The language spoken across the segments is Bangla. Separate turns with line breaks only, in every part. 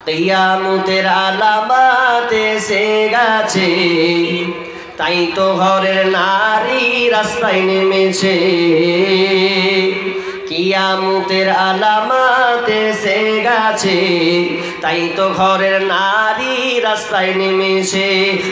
কিয়ামতের আলামত এসে গেছে, তাই তো ঘরের নারী রাস্তায় নেমেছে। কিয়ামতের আলামত এসে গেছে, তাই তো ঘরের নারী রাস্তায় নেমেছে।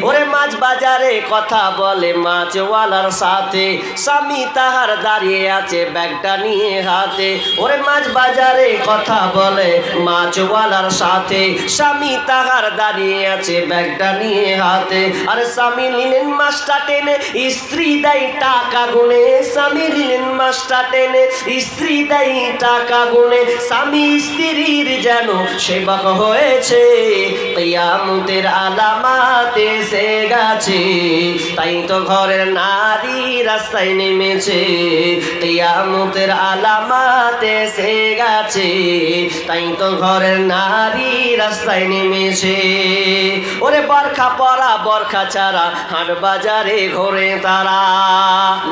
ওরে মাছ বাজারে কথা বলে মাছওয়ালার সাথে, স্বামী তাহার দাঁড়িয়ে আছে ব্যাগটা নিয়ে হাতে। ওরে মাছ বাজারে কথা বলে মাছওয়ালার সাথে, স্বামী তাহার দাঁড়িয়ে আছে ব্যাগটা নিয়ে হাতে। আরে স্বামী নিলেন মাছটা টেনে, স্ত্রী দেয় টাকা গুনে। স্বামী নিলেন মাছটা টেনে, স্ত্রী দেয় টাকা গুনে। স্বামী স্ত্রীর যেন সেবক হয়েছে। কিয়ামতের আলামত এসে গেছে, তাই তো ঘরের নারী রাস্তায় নেমেছে। কিয়ামতের আলামত এসে গেছে, তাই তো ঘরের নারী রাস্তায় নেমেছে। ওরে বরখা পরা বরখা ছাড়া হাট বাজারে ঘোরে তারা।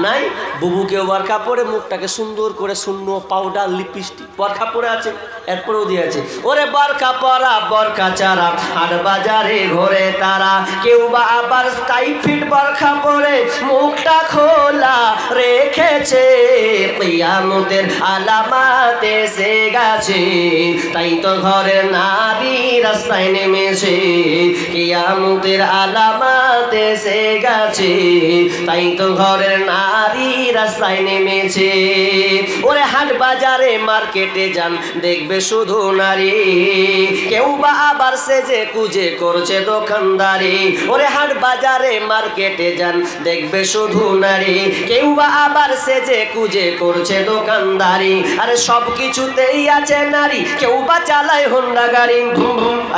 নাই বুবুকেও বরখা পরে মুখটাকে সুন্দর করে শূন্য পাউডার লিপস্টিক বরখা পরে আছে, এরপরেও দিয়েছে। ওরে বরখা পরা বরখা ছাড়া হাট বাজারে ঘোরে তারা। কেউ বা আবার টাইফিট বরখা পরে মুখটা খোলা রেখেছে। কিয়ামতের আলামত এসে গেছে, তাই তো ঘরের নারী রাস্তায় নেমেছে। কিয়ামতের আলামত এসে গেছে, তাই তো ঘরের নারী রাস্তায় নেমেছে। ওরে হাট বাজারে মার্কেটে যান দেখবে শুধু নারী, কেউ বা আবার সেজে কুজে করছে দোকানদারি। ওরে হাট বাজারে মার্কেটে যান দেখবে শুধু নারী, কেউ বা আবার সেজে কুজে করছে দোকানদারি। আরে সব কিছুতেই আছে নারী, কেউ বা চালায় হোন্ডা গাড়ি।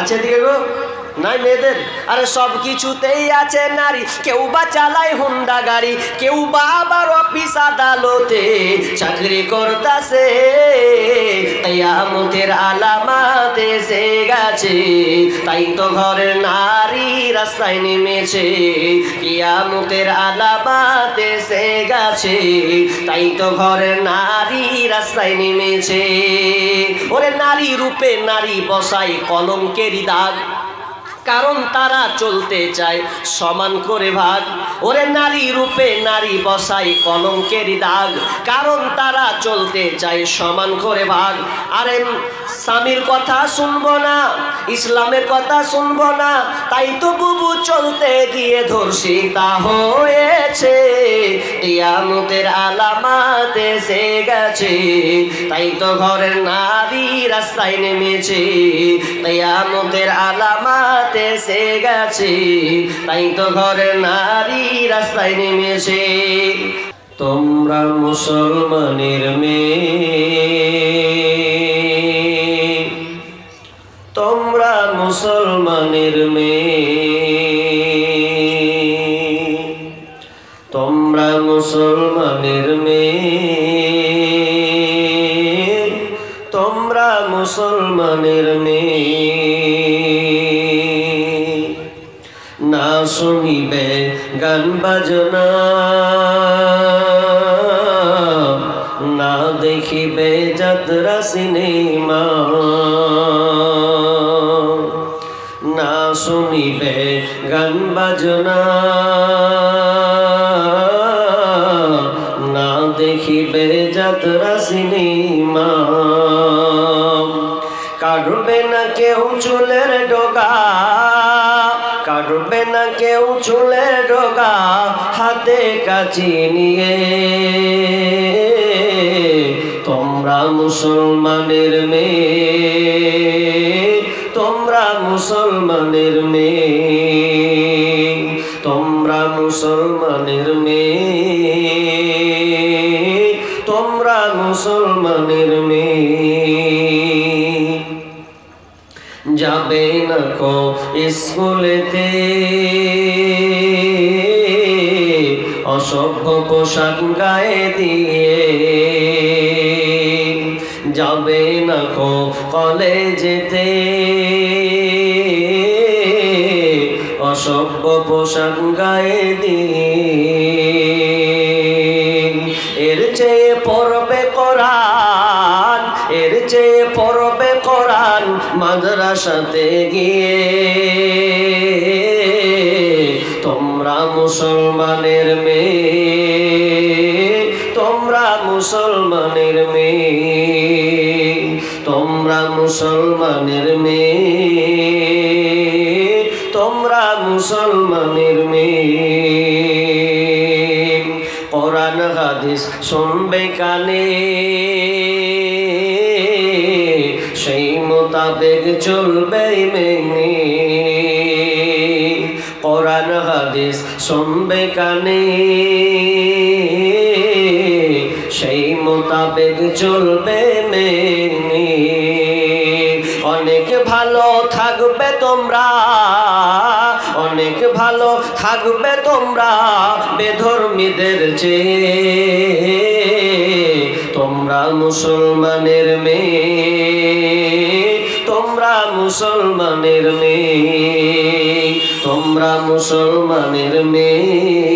আছে দিকে গো নাই মেয়েদের। আরে সব কিছুতেই আছে নারী, কেউ বা চালায় হোন্ডা গাড়ি, কেউ বা আবার অফিস আদালতে চাকরি করতেছে। কিয়ামতের আলামত এসে গেছে, তাই তো ঘরের নারী রাস্তায় নেমেছে। কিয়ামতের আলামত এসে গেছে, তাই তো ঘরের নারী রাস্তায় নেমেছে। ওরে নারী রূপে নারী বসাই কলঙ্কেরই দাগ, কারণ তারা চলতে চায় সমান করে ভাগ। ওরে নারী রূপে নারী বসাই কলঙ্কের দাগ, কারণ তারা চলতে চায় সমান করে ভাগ। আরে স্বামীর কথা শুনবো না, ইসলামের কথা শুনবো না, তাই তো বুবু চলতে গিয়ে ধর্ষিতা হয়েছে। কিয়ামতের আলামত এসে গেছে, তাই তো ঘরের নারী রাস্তায় নেমেছে। কিয়ামতের আলামত এসে গেছে, তাই তো ঘরের নারী রাস্তায় নেমেছে। তোমরা মুসলমানের মেয়ে, তোমরা মুসলমানের মেয়ে, তোমরা মুসলমানের মেয়ে, তোমরা মুসলমানের মেয়ে। না শুনিবে গান বাজনা, না দেখিবে যাত্রা সিনেমা, না শুনিবে গান বাজনা, না দেখিবে যাত্রা সিনেমা। কাটবে না কেউ চুলের ডগা, কাটবে না কেউ চুলের ডগা, হাতে কাঁচি নিয়ে। তোমরা মুসলমানের মেয়ে, তোমরা মুসলমানের মেয়ে, তোমরা মুসলমানের মেয়ে, তোমরা মুসলমানের মেয়ে। যাবে না কো স্কুলেতে অসভ্য পোশাক গায়ে দিয়ে, যাবে না কো কলেজেতে অসভ্য পোশাক গায়ে দিয়ে। এর চেয়ে পড়বে কোরআন, এর চেয়ে পড়বে কোরআন মাদ্রাসা মাদ্রাসাতে গিয়ে তোমরা মুসলমানের মেয়ে, তোমরা মুসলমানের মেয়ে, তোমরা মুসলমানের মেয়ে, তোমরা মুসলমানের মেয়ে। কোরআন হাদিস শুনবে কানে, সেই মোতাবেক চলবে মেনে। কোরআন হাদিস শুনবে কানে, সেই মোতাবেক চলবে মেনে। অনেক ভালো থাকবে তোমরা, অনেক ভালো থাকবে তোমরা বেধর্মীদের চেয়ে। তোমরা মুসলমানের মেয়ে, তোমরা মুসলমানের মেয়ে, তোমরা মুসলমানের মেয়ে,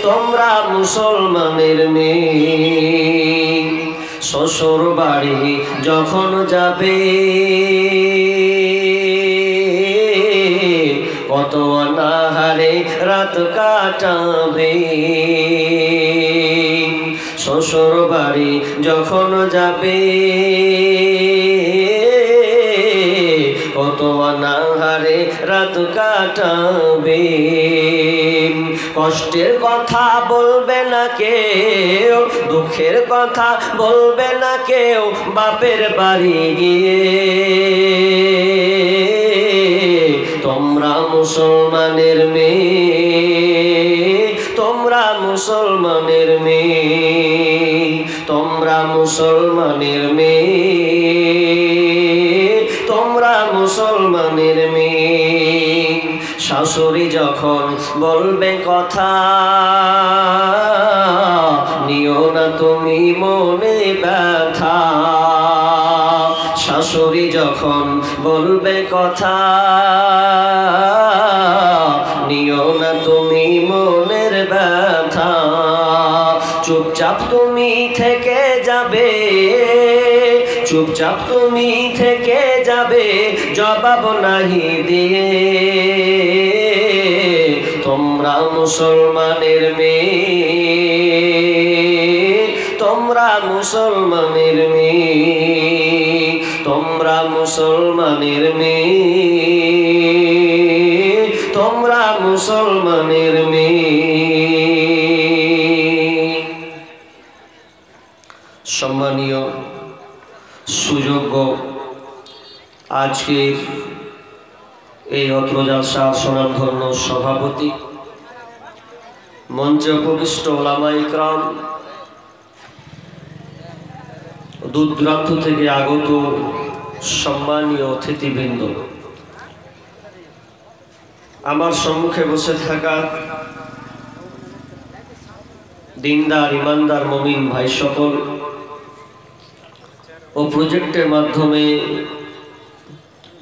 তোমরা মুসলমানের মেয়ে। শ্বশুর বাড়ি যখন যাবে কত অনাহারে রাত কাটাবে। শ্বশুর বাড়ি যখন যাবে কত অনাহারে রাত কাটাবে। কষ্টের কথা বলবে না কেউ, দুঃখের কথা বলবে না কেউ বাপের বাড়ি গিয়ে। তোমরা মুসলমানের মেয়ে, তোমরা মুসলমানের মেয়ে, তোমরা মুসলমানের মেয়ে, তোমরা মুসলমানের মেয়ে। শাশুড়ি যখন বলবে কথা নিও না তুমি মনে ব্যথা। শাশুড়ি যখন বলবে কথা নিও না তুমি মনের ব্যথা। চুপচাপ তুমি থেকে যাবে, চুপচাপ তুমি থেকে যাবে জবাব নাহি দিয়ে। তোমরা মুসলমানের মেয়ে, তোমরা মুসলমানের মেয়ে, তোমরা মুসলমানের মেয়ে, তোমরা মুসলমানের মেয়ে। সম্মানীয় সুযোগ্য আজকের এই অত্র জালসার স্বনামধন্য সভাপতি, মঞ্চে উপবিষ্ট ওলামা ইকরাম, দূর দূরান্ত থেকে আগত সম্মানীয় অতিথিবৃন্দ, আমার সম্মুখে বসে থাকা দিনদার ইমানদার মুমিন ভাই সকল ও প্রজেক্টের মাধ্যমে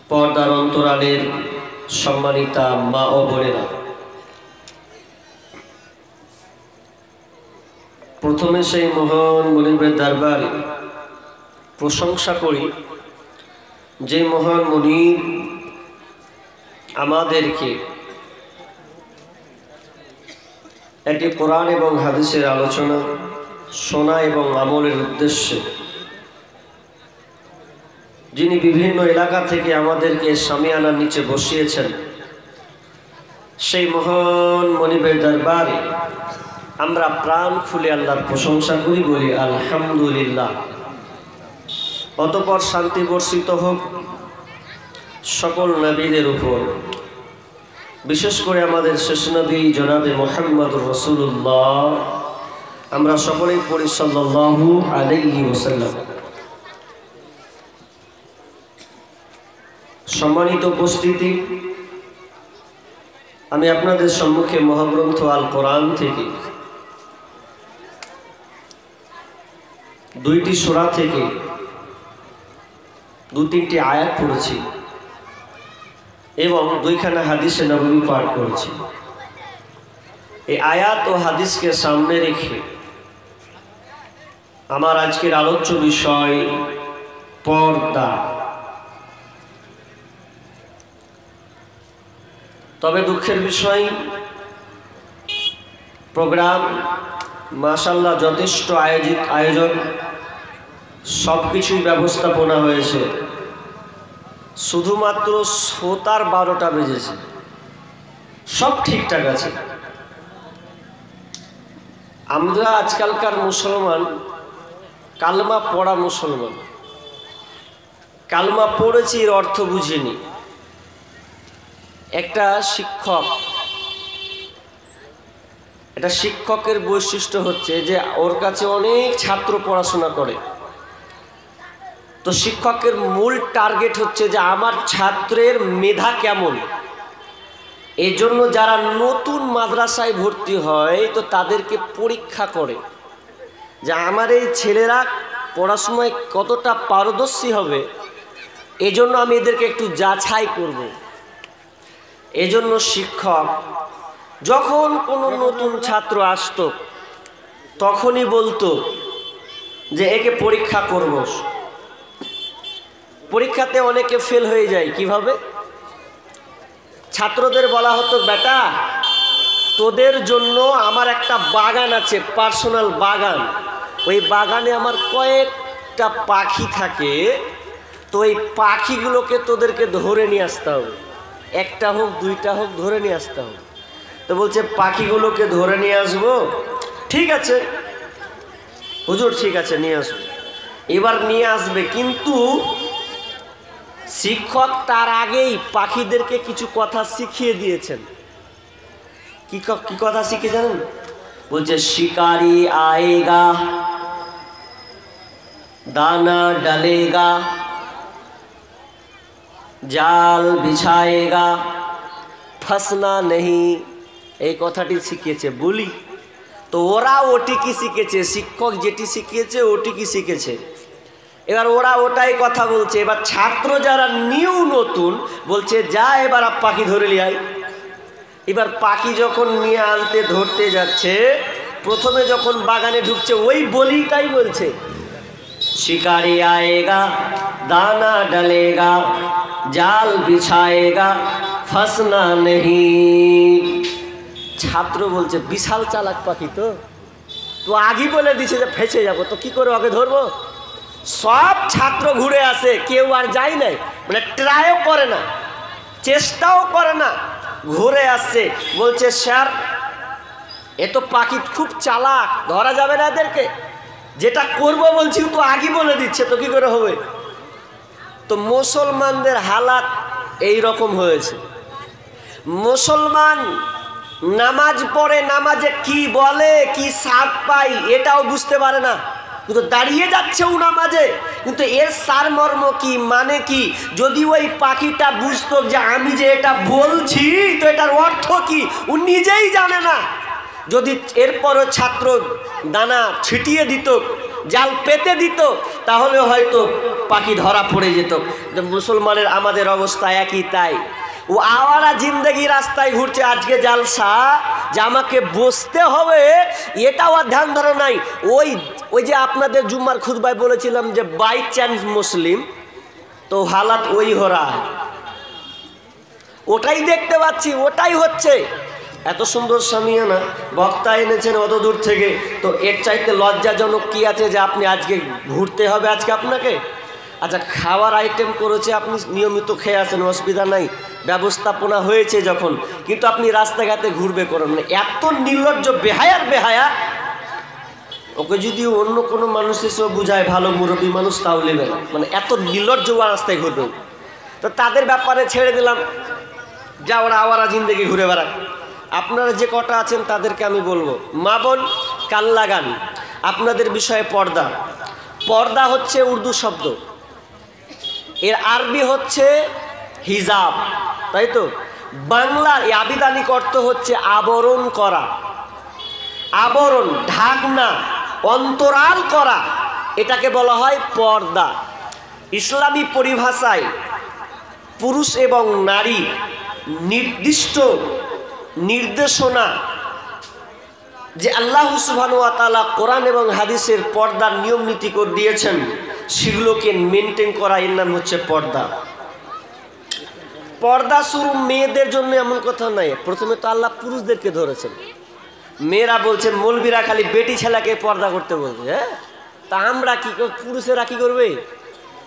পর্দার অন্তরালের সম্মানিতা মা ও বোনেরা, প্রথমে সেই মহান মুনিবের দরবারে প্রশংসা করি যে মহান মুনিব আমাদেরকে একটি কোরআন এবং হাদিসের আলোচনা শোনা এবং আমলের উদ্দেশ্যে যিনি বিভিন্ন এলাকা থেকে আমাদেরকে শামিয়ানার নিচে বসিয়েছেন, সেই মহান মুনিবের দরবারে আমরা প্রাণ খুলে আল্লাহর প্রশংসা করি, বলি আলহামদুলিল্লাহ। অতঃপর শান্তি বর্ষিত হোক সকল নবীদের উপর, বিশেষ করে আমাদের শেষ নবী জনাবে মুহাম্মদুর রাসূলুল্লাহ। আমরা সকলেই পড়ি সাল্লাল্লাহু আলাইহি ওয়াসাল্লাম। সম্মানিত উপস্থিতি, আমি আপনাদের সম্মুখে মহাগ্রন্থ আল কোরআন থেকে দুইটি সূরা থেকে দু-তিনটি আয়াত পড়েছি এবং দুইখানা হাদিসে নববী পাঠ করেছি। এই আয়াত ও হাদিসকে সামনে রেখে আমার আজকের আলোচ্য বিষয় পর্দা। তবে দুঃখের বিষয় প্রোগ্রাম মাশাআল্লাহ যথেষ্ট আয়োজন সব কিছুই ব্যবস্থাপনা হয়েছে, শুধুমাত্র শ্রোতার 12টা বেজেছে, সব ঠিকঠাক আছে। আমরা আজকালকার মুসলমান কালমা পড়া মুসলমান, কালমা পড়েছি এর অর্থ বুঝিনি। একটা শিক্ষকের বৈশিষ্ট্য হচ্ছে যে ওর কাছে অনেক ছাত্র পড়াশোনা করে, তো শিক্ষকের মূল টার্গেট হচ্ছে যে আমার ছাত্রের মেধা কেমন। এই জন্য যারা নতুন মাদ্রাসায় ভর্তি হয় তো তাদেরকে পরীক্ষা করে যে আমার এই ছেলেরা পড়াশোনায় কতটা পারদর্শী হবে, এজন্য আমি এদেরকে একটু যাচাই করব। এজন্য শিক্ষক যখন কোনো নতুন ছাত্র আসতো তখনই বলতো যে একে পরীক্ষা করব। পরীক্ষাতে অনেকে ফেল হয়ে যায় কিভাবে? ছাত্রদের বলা হতো, বেটা তোদের জন্য আমার একটা বাগান আছে, পার্সোনাল বাগান, ওই বাগানে আমার কয়েকটা পাখি থাকে, তো এই পাখিগুলোকে তোদেরকে ধরে নিয়ে আসতে হবে, একটা হোক দুইটা হোক ধরে নিয়ে আসতে হবে। তো বলছে পাখিগুলোকে ধরে নিয়ে আসবো, ঠিক আছে হুজুর ঠিক আছে নিয়ে আসবো। এবার নিয়ে আসবে, কিন্তু শিক্ষক তার আগেই পাখিদেরকে কিছু কথা শিখিয়ে দিয়েছেন। কি কথা শিখে জানেন? বলছে শিকারি আয়েগা দানা ডালেগা জাল বিছায়েগা ফসনা নেই, এই কথাটি শিখিয়েছে বলি। তো ওরা ওটি কি শিখেছে, শিক্ষক যেটি শিখিয়েছে ওটি কি শিখেছে, এবার ওরা ওটাই কথা বলছে। এবার ছাত্র যারা নিউ নতুন বলছে যা এবার পাখি ধরে নিয়ে আয়। এবার পাখি যখন নিয়ে আনতে ধরতে যাচ্ছে, প্রথমে যখন বাগানে ঢুকছে ওই বলিটাই বলছে শিকারি আয়েগা দানা ডালেগা জাল বিছায়েগা ফসনা নেহি। ছাত্র বলছে বিশাল চালাক পাখি, তো আগেই বলে দিছে যে ফেঁসে যাবো, তো কি করে ওকে ধরবো। সব ছাত্র ঘুরে আসে, কেউ আর যায় নাই, মানে ট্রাইও করে না, চেষ্টাও করে না, ঘুরে আসছে। বলছে স্যার এ তো পাখি খুব চালাক, ধরা যাবে না এদেরকে, যেটা করবো বলছি তো আগে বলে দিচ্ছে, তো কি করে হবে। তো মুসলমানদের হালাত এই রকম হয়েছে। মুসলমান নামাজ পড়ে, নামাজে কি বলে কি স্বাদ পাই এটাও বুঝতে পারে না, কিন্তু দাঁড়িয়ে যাচ্ছে ও নামাজে, কিন্তু এর সারমর্ম কি মানে কি যদি ওই পাখিটা বুঝতো যে আমি যে এটা বলছি তো এটার অর্থ কি, ও নিজেই জানে না। যদি এরপরও ছাত্র দানা ছিটিয়ে দিত, জাল পেতে দিত, তাহলে হয়তো পাখি ধরা পড়ে যেত। মুসলমানের আমাদের অবস্থা একই তাই। ও আওয়ারা জিন্দগি রাস্তায় ঘুরছে, আজকে জালসা যে আমাকে বসতে হবে এটাও আর ধ্যান ধরে নাই। ওই যে আপনাদের জুম্মার খুতবায় বলেছিলাম যে বাই চান্স মুসলিম, তো হালাত ওই হরা, ওটাই দেখতে পাচ্ছি, ওটাই হচ্ছে। এত সুন্দর সামিয়ানা বক্তা এনেছেন অত দূর থেকে, তো এর চাইতে লজ্জাজনক কি আছে যে আপনি আজকে ঘুরতে হবে আজকে আপনাকে। আচ্ছা খাওয়ার আইটেম করেছে, আপনি নিয়মিত খেয়ে আসেন, অসুবিধা নাই, ব্যবস্থাপনা হয়েছে যখন, কিন্তু আপনি রাস্তাঘাটে ঘুরবে করেন না। এত নির্লজ্জ বেহায়ার বেহায়া, ওকে যদি অন্য কোনো মানুষ এসেও বুঝায় ভালো মুরব্বী মানুষ তাও নেবে না, মানে এত নির্লজ্জ রাস্তায় ঘুরবে। তো তাদের ব্যাপারে ছেড়ে দিলাম, যা ওরা আওয়ারা জিন্দেগি ঘুরে বেড়াক। আপনারা যে কটা আছেন তাদেরকে আমি বলবো, মা বোন কান লাগান, আপনাদের বিষয়ে পর্দা। পর্দা হচ্ছে উর্দু শব্দ, এর আরবি হচ্ছে হিজাব, তাই তো। বাংলার আবিধানিক অর্থ হচ্ছে আবরণ করা, আবরণ ঢাকনা, অন্তরাল করা, এটাকে বলা হয় পর্দা। ইসলামী পরিভাষায় পুরুষ এবং নারী নির্দিষ্ট নির্দেশনা যে আল্লাহ সুবহানাহু ওয়া তাআলা কোরআন এবং হাদিসের পর্দার নিয়ম নীতি করে দিয়েছেন, সেগুলোকে মেনটেন করা এর নাম হচ্ছে পর্দা। পর্দা শুরু মেয়েদের জন্য এমন কথা নাই। প্রথমে তো আল্লাহ পুরুষদেরকে ধরেছেন। মেয়েরা বলছে মৌলবীরা খালি বেটি ছেলেকে পর্দা করতে বলছে। হ্যাঁ, তা আমরা কি পুরুষেরা কি করবে?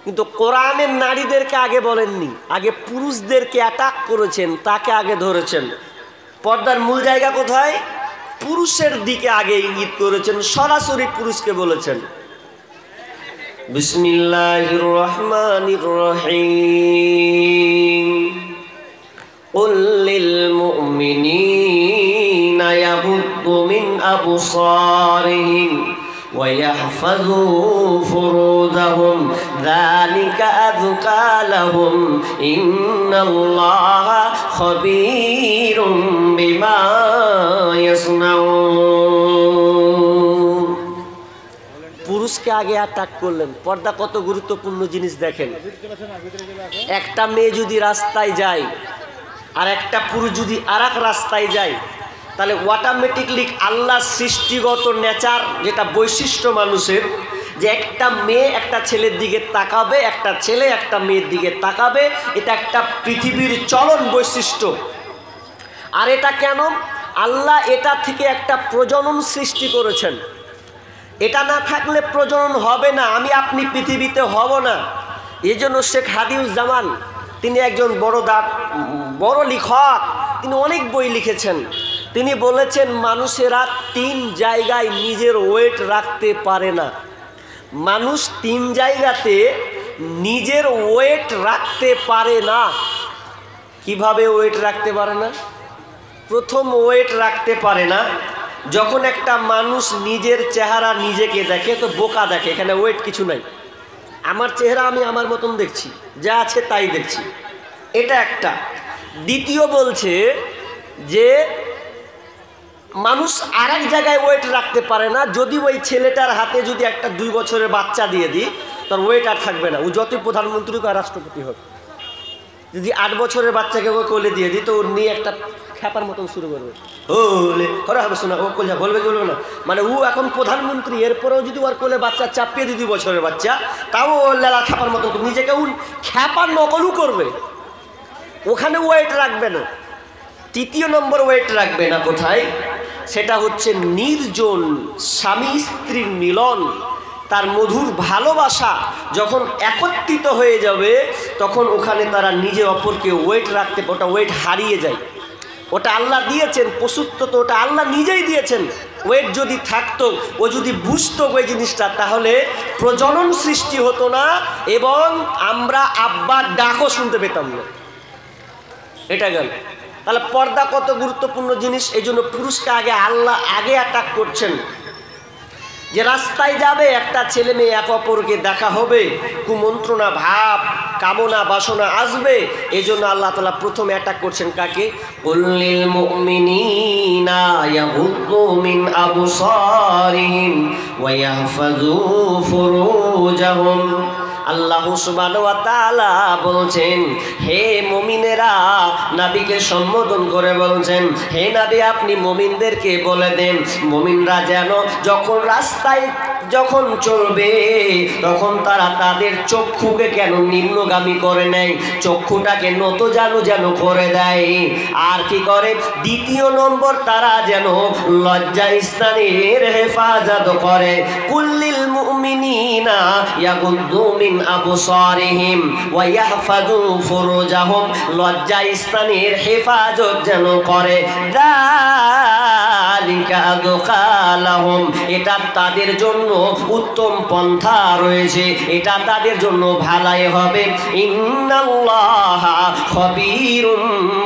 কিন্তু কোরআনের নারীদেরকে আগে বলেননি, আগে পুরুষদেরকে অ্যাটাক করেছেন, তাকে আগে ধরেছেন। পর্দার মূল জায়গা কোথায়? পুরুষের দিকে আগে ইঙ্গিত করেছেন, সরাসরি পুরুষকে বলেছেন। বিসমিল্লাহির রহমানির রহিম। কুল লিল মুমিনিনা ইয়াগুদ্দু মিন আবসারিহিম ওয়া ইয়াহফাযু ফুরুজাহুম যালিকা আযকা লাহুম ইন্নাল্লাহা খাবীরুম বিমা ইয়াসনাউন। পুরুষকে আগে অ্যাটাক করলেন। পর্দা কত গুরুত্বপূর্ণ জিনিস দেখেন। একটা মেয়ে যদি রাস্তায় যায় আর একটা পুরুষ যদি আর এক রাস্তায় যায়, তাহলে অটোমেটিকলি আল্লাহ সৃষ্টিগত নেচার, যেটা বৈশিষ্ট্য মানুষের, যে একটা মেয়ে একটা ছেলের দিকে তাকাবে, একটা ছেলে একটা মেয়ের দিকে তাকাবে, এটা একটা পৃথিবীর চলন বৈশিষ্ট্য। আর এটা কেন? আল্লাহ এটা থেকে একটা প্রজনন সৃষ্টি করেছেন। এটা না থাকলে প্রজনন হবে না, আমি আপনি পৃথিবীতে হব না। এই জন্য শেখ হাদিউজ্জামান, তিনি একজন বড় লেখক, তিনি অনেক বই লিখেছেন। তিনি বলেছেন মানুষেরা 3 জায়গায় নিজের ওয়েট রাখতে পারে না। মানুষ 3 জায়গাতে নিজের ওয়েট রাখতে পারে না। কিভাবে ওয়েট রাখতে পারে না? প্রথম ওয়েট রাখতে পারে না যখন একটা মানুষ নিজের চেহারা নিজেকে দেখে, তো বোকা দেখে, এখানে ওয়েট কিছু নাই, আমার চেহারা আমি আমার মতন দেখছি, যা আছে তাই দেখছি, এটা একটা। দ্বিতীয় বলছে যে মানুষ আর এক জায়গায় ওয়েট রাখতে পারে না, যদি ওই ছেলেটার হাতে যদি একটা 2 বছরের বাচ্চা দিয়ে দিই, তার ওয়েট আর থাকবে না, ও যতই প্রধানমন্ত্রী হোক আর রাষ্ট্রপতি হোক। যদি 8 বছরের বাচ্চাকে ওকে কোলে দিয়ে দিই, তো ওর নিয়ে একটা খ্যাপার মতন শুরু করবে, ওরে হবে শোনা, ও কোলে বলবে কি বলবে না, মানে ও এখন প্রধানমন্ত্রী, এরপরেও যদি ওর কোলে বাচ্চা চাপিয়ে দিই 2 বছরের বাচ্চা, তাও ও লেলা খ্যাপার মতন নিজেকে ও খ্যাপার নকলও করবে, ওখানে ওয়েট রাখবে না। তৃতীয় নম্বর ওয়েট রাখবে না কোথায়? সেটা হচ্ছে নির্জন স্বামী স্ত্রীর মিলন, তার মধুর ভালোবাসা যখন একত্রিত হয়ে যাবে, তখন ওখানে তারা নিজে অপরকে ওয়েট রাখতে, ওটা ওয়েট হারিয়ে যায়। ওটা আল্লাহ দিয়েছেন, পশুত্ব তো ওটা আল্লাহ নিজেই দিয়েছেন। ওয়েট যদি থাকতো, ও যদি বুঝতো ওই জিনিসটা, তাহলে প্রজনন সৃষ্টি হতো না এবং আমরা আব্বার ডাকও শুনতে পেতাম না। এটা গেল। তাহলে পর্দা কত গুরুত্বপূর্ণ জিনিস। এই জন্য পুরুষকে আল্লাহ আগে অ্যাটাক করছেন। যে রাস্তায় যাবে একটা ছেলে মেয়ে এক অপরকে দেখা হবে, কুমন্ত্রণা ভাব কামনা বাসনা আসবে, এই জন্য আল্লাহ তাআলা প্রথম অ্যাটাক করছেন কাকে? কুল্লিল মুমিনিনা ইয়াগুদ্দু মিন আবসারিহিম ওয়া ইয়াহফাযু ফুরুজাহুম। আল্লাহ সুবহানাহু ওয়া তাআলা বলছেন, হে মুমিনেরা, নবীকে সম্বোধন করে বলছেন, হে নবী আপনি মুমিনদেরকে বলে দেন, মুমিনরা যেন যখন রাস্তায় যখন চলবে, তখন তারা তাদের চক্ষুকে কেন নিম্নগামী করে নেয়, চক্ষুটাকে নত যেন করে দেয়। আর কি করে? দ্বিতীয় নম্বর, তারা যেন লজ্জা স্থানের হেফাজত করে। কুল্লিল মুমিনিনা ইয়াগুদ্দু মিন আবসারিহিম ওয়া ইয়াহফাযু ফুরুজাহুম, লজ্জা স্থানের হেফাজত যেন করে। যালিকা আযকা লাহুম, এটা তাদের জন্য উত্তম পন্থা রয়েছে, এটা তাদের জন্য ভালাই হবে। ইন্নাল্লাহা খাবীরুম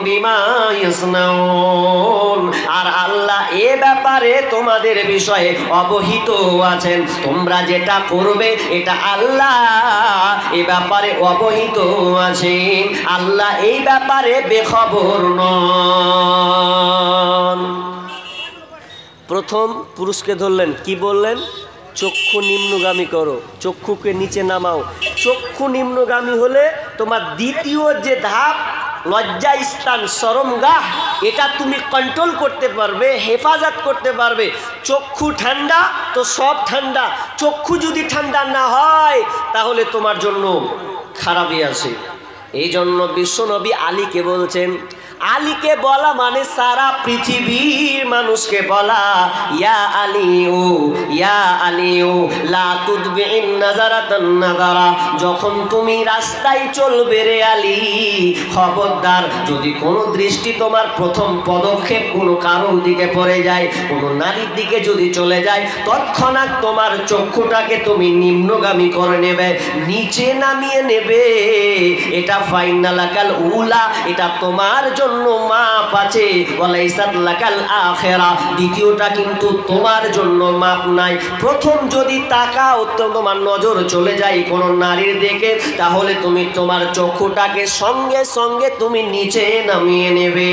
বিমা ইয়াসনাউন, আর আল্লাহ এ ব্যাপারে তোমাদের বিষয়ে অবহিত আছেন। তোমরা যেটা করবে এটা আল্লাহ এ ব্যাপারে অবহিত আছেন। আল্লাহ এই ব্যাপারে বেখবর নন। প্রথম পুরুষকে ধরলেন, কি বললেন? চক্ষু নিম্নগামী করো, চক্ষুকে নিচে নামাও। চক্ষু নিম্নগামী হলে তোমার দ্বিতীয় যে ধাপ, লজ্জা স্থান শরমগাহ, এটা তুমি কন্ট্রোল করতে পারবে, হেফাজত করতে পারবে। চক্ষু ঠান্ডা তো সব ঠান্ডা, চক্ষু যদি ঠান্ডা না হয় তাহলে তোমার জন্য খারাপই আছে। এই জন্য বিশ্বনবী আলীকে বলছেন, আলীকে বলা মানে সারা পৃথিবীর মানুষকে বলা, ইয়া আলিউ লা তুদবিইন নাযারাতান নাযারা। যখন তুমি রাস্তায় চলবে রে আলী, খবরদার যদি কোনো দৃষ্টি তোমার প্রথম পদক্ষেপ কোনো কারোর দিকে পড়ে যায়, কোনো নারীর দিকে যদি চলে যায়, তৎক্ষণাৎ তোমার চক্ষুটাকে তুমি নিম্নগামী করে নেবে, নিচে নামিয়ে নেবে। এটা ফাইনালাকাল উলা, এটা তোমার জন্য মাপ আছে, ওয়ালাইসাত লাকাল আখিরা, দ্বিতীয়টা কিন্তু তোমার জন্য মাপ নাই। প্রথম যদি তাকাও তোমার নজর চলে যায় কোনো নারীর দিকে, তাহলে তুমি তোমার চক্ষুটাকে সঙ্গে সঙ্গে তুমি নিচে নামিয়ে নেবে।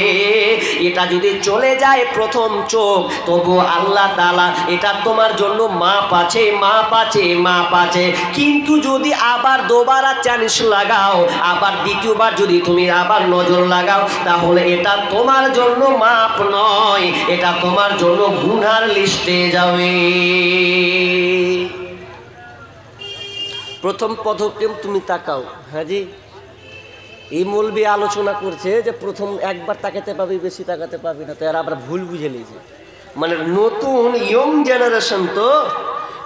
এটা যদি চলে যায় প্রথম চোখ, তবু আল্লাহ তাআলা এটা তোমার জন্য মাপ আছে, মাপ আছে, মাপ আছে। কিন্তু যদি আবার দুবারা চান্স লাগাও, আবার দ্বিতীয়বার যদি তুমি আবার নজর লাগাও, তাহলে এটা তোমার জন্য মাপ নয়, এটা তোমার জন্য গুনার লিস্টে যাবে। প্রথম পদক্ষেপ তুমি তাকাও। হ্যাঁ জি, এই মৌলবি আলোচনা করছে যে প্রথম একবার তাকাতে পাবি, বেশি তাকাতে পাবি না। তো এরা আমরা ভুল বুঝে নিয়েছি। মানে নতুন ইয়ং জেনারেশন, তো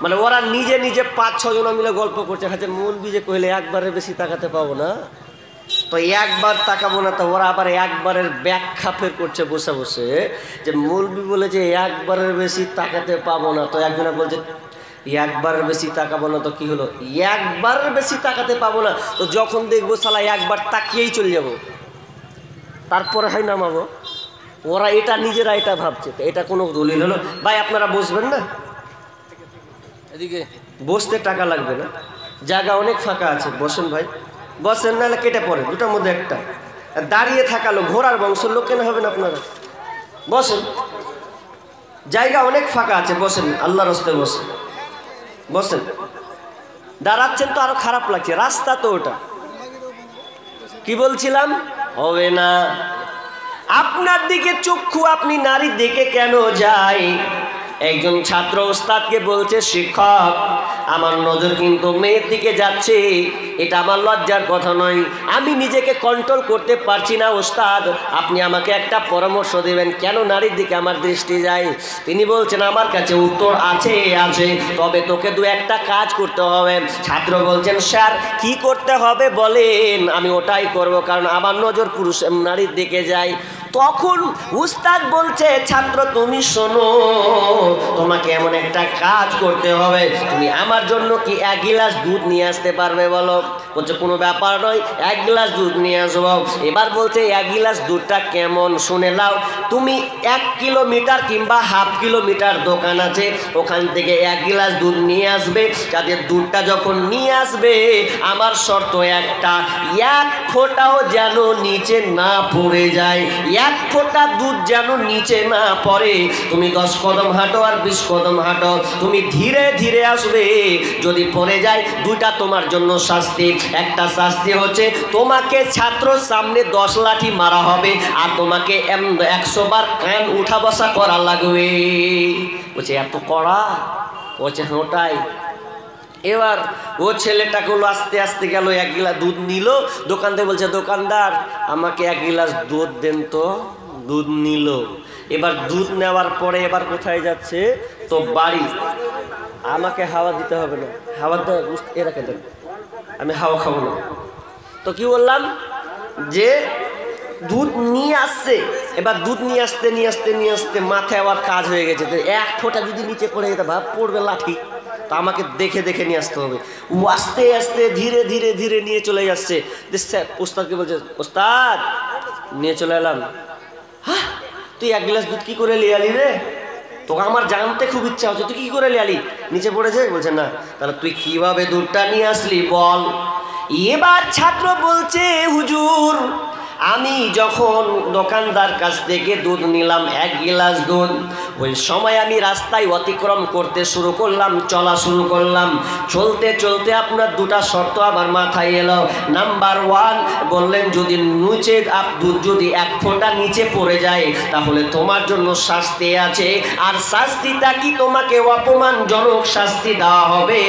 মানে ওরা নিজে নিজে 5-6 জন মিলে গল্প করছে, হ্যাঁ মৌলবি যে কইলে একবারের বেশি তাকাতে পাবো না, তো একবার তাকাবো না। তো ওরা আবার একবারের ব্যাখ্যা ফের করছে বসে বসে, যে মৌলবি বলে যে একবারের বেশি তাকাতে পাবো না। তো একজনে বলছে একবারের বেশি তাকাবো না, তো কি হলো? একবারের বেশি তাকাতে পাবো না, তো যখন দেখবো শালা একবার তাকিয়েই চলে যাবো, তারপরে হয় নামাবো। ওরা এটা নিজেরা এটা ভাবছে, এটা কোনো দলিল হলো? ভাই আপনারা বসবেন না, এদিকে বসতে টাকা লাগবে না, জায়গা অনেক ফাঁকা আছে, বসেন ভাই, বসেন, নাহলে কেটে পড়ে দুটার মধ্যে একটা। দাঁড়িয়ে থাকালো ঘোড়ার বংশের লোক কেন হবেন আপনারা? বসেন, জায়গা অনেক ফাঁকা আছে, বসেন, আল্লাহর রাস্তায় বসেন, বসেন। দাঁড়াচ্ছেন তো আরো খারাপ লাগছে, রাস্তা তো ওটা। কি বলছিলাম? হবে না। আপনার দিকে চক্ষু আপনি নারীর দিকে কেন যায়? একজন ছাত্র ওস্তাদকে বলছে, শিক্ষক আমার নজর কিন্তু মেয়ের দিকে যাচ্ছে, এটা আমার লজ্জার কথা নয়, আমি নিজেকে কন্ট্রোল করতে পারছি না ওস্তাদ, আপনি আমাকে একটা পরামর্শ দেবেন, কেন নারীর দিকে আমার দৃষ্টি যায়? তিনি বলছেন, আমার কাছে উত্তর আছে, তবে তোকে 2-1টা কাজ করতে হবে। ছাত্র বলছেন, স্যার কি করতে হবে বলেন, আমি ওটাই করব, কারণ আমার নজর পুরুষ নারীর দিকে যায়। তখন উস্তাদ বলছে, ছাত্র তুমি শোনো, তোমাকে এমন একটা কাজ করতে হবে, তুমি আমার জন্য কি 1 গ্লাস দুধ নিয়ে আসতে পারবে বলো? বলছে কোনো ব্যাপার নয়, 1 গ্লাস দুধ নিয়ে আসবো। এবার বলছে 1 গ্লাস দুধটা কেমন শুনে নাও, তুমি 1 কিলোমিটার কিংবা ½ কিলোমিটার দোকান আছে, ওখান থেকে 1 গ্লাস দুধ নিয়ে আসবে। যাতে দুধটা যখন নিয়ে আসবে, আমার শর্ত একটা, 1 ফোঁটাও যেন নিচে না পড়ে যায়, 1 ফোঁটা দুধ যেন নিচে না পড়ে। তুমি 10 কদম হাঁটো আর 20 কদম হাঁটো, তুমি ধীরে ধীরে আসবে, যদি পড়ে যায় 2টা তোমার জন্য শাস্তি। একটা শাস্তি হচ্ছে তোমাকে ছাত্রর সামনে 10 লাঠি মারা হবে, আর তোমাকে 100 বার কান উঠা বসা করা লাগবে। বলছে এত কড়া? বলছে ওটাই। এবার ও ছেলেটাকে হলো আস্তে আস্তে গেল, 1 গ্লাস দুধ নিল, দোকান থেকে বলছে, দোকানদার আমাকে 1 গ্লাস দুধ দেন তো। দুধ নিল। এবার দুধ নেওয়ার পরে এবার কোথায় যাচ্ছে? তো বাড়ি। আমাকে হাওয়া দিতে হবে না, হাওয়া এরাকে দেন, আমি হাওয়া খাবো না। তো কি বললাম যে দুধ নিয়ে আসছে, এবার দুধ নিয়ে আসতে নিয়ে আসতে নিয়ে আসতে মাথায় আবার কাজ হয়ে গেছে। তো 1 ফোঁটা যদি নিচে পড়ে যেতে, ভাব পড়বে লাঠি, তা আমাকে দেখে দেখে নিয়ে আসতে হবে। ও আস্তে আস্তে ধীরে ধীরে ধীরে নিয়ে চলে যাচ্ছে। ওস্তাদকে বলছে, ওস্তাদ নিয়ে চলে এলাম। হ্যাঁ তুই 1 গ্লাস দুধ কি করে লিয়ালি রে? তোকে আমার জানতে খুব ইচ্ছা হচ্ছে, তুই কি করে লিয়ালি? নিচে পড়েছে? বলছে না। তাহলে তুই কিভাবে দুধটা নিয়ে আসলি বল। এবার ছাত্র বলছে, হুজুর আমি যখন দোকানদার কাছ থেকে দুধ নিলাম 1 গিলাস দুধ, ওই সময় আমি রাস্তায় অতিক্রম করতে শুরু করলাম, চলা শুরু করলাম। চলতে চলতে আপনার দুটা শর্ত আমার মাথায় এলো। নাম্বার 1 বললেন, যদি নিচে দুধ যদি 1 ফোঁটা নিচে পড়ে যায় তাহলে তোমার জন্য শাস্তি আছে, আর শাস্তিটা কি, তোমাকে অপমানজনক শাস্তি দেওয়া হবে।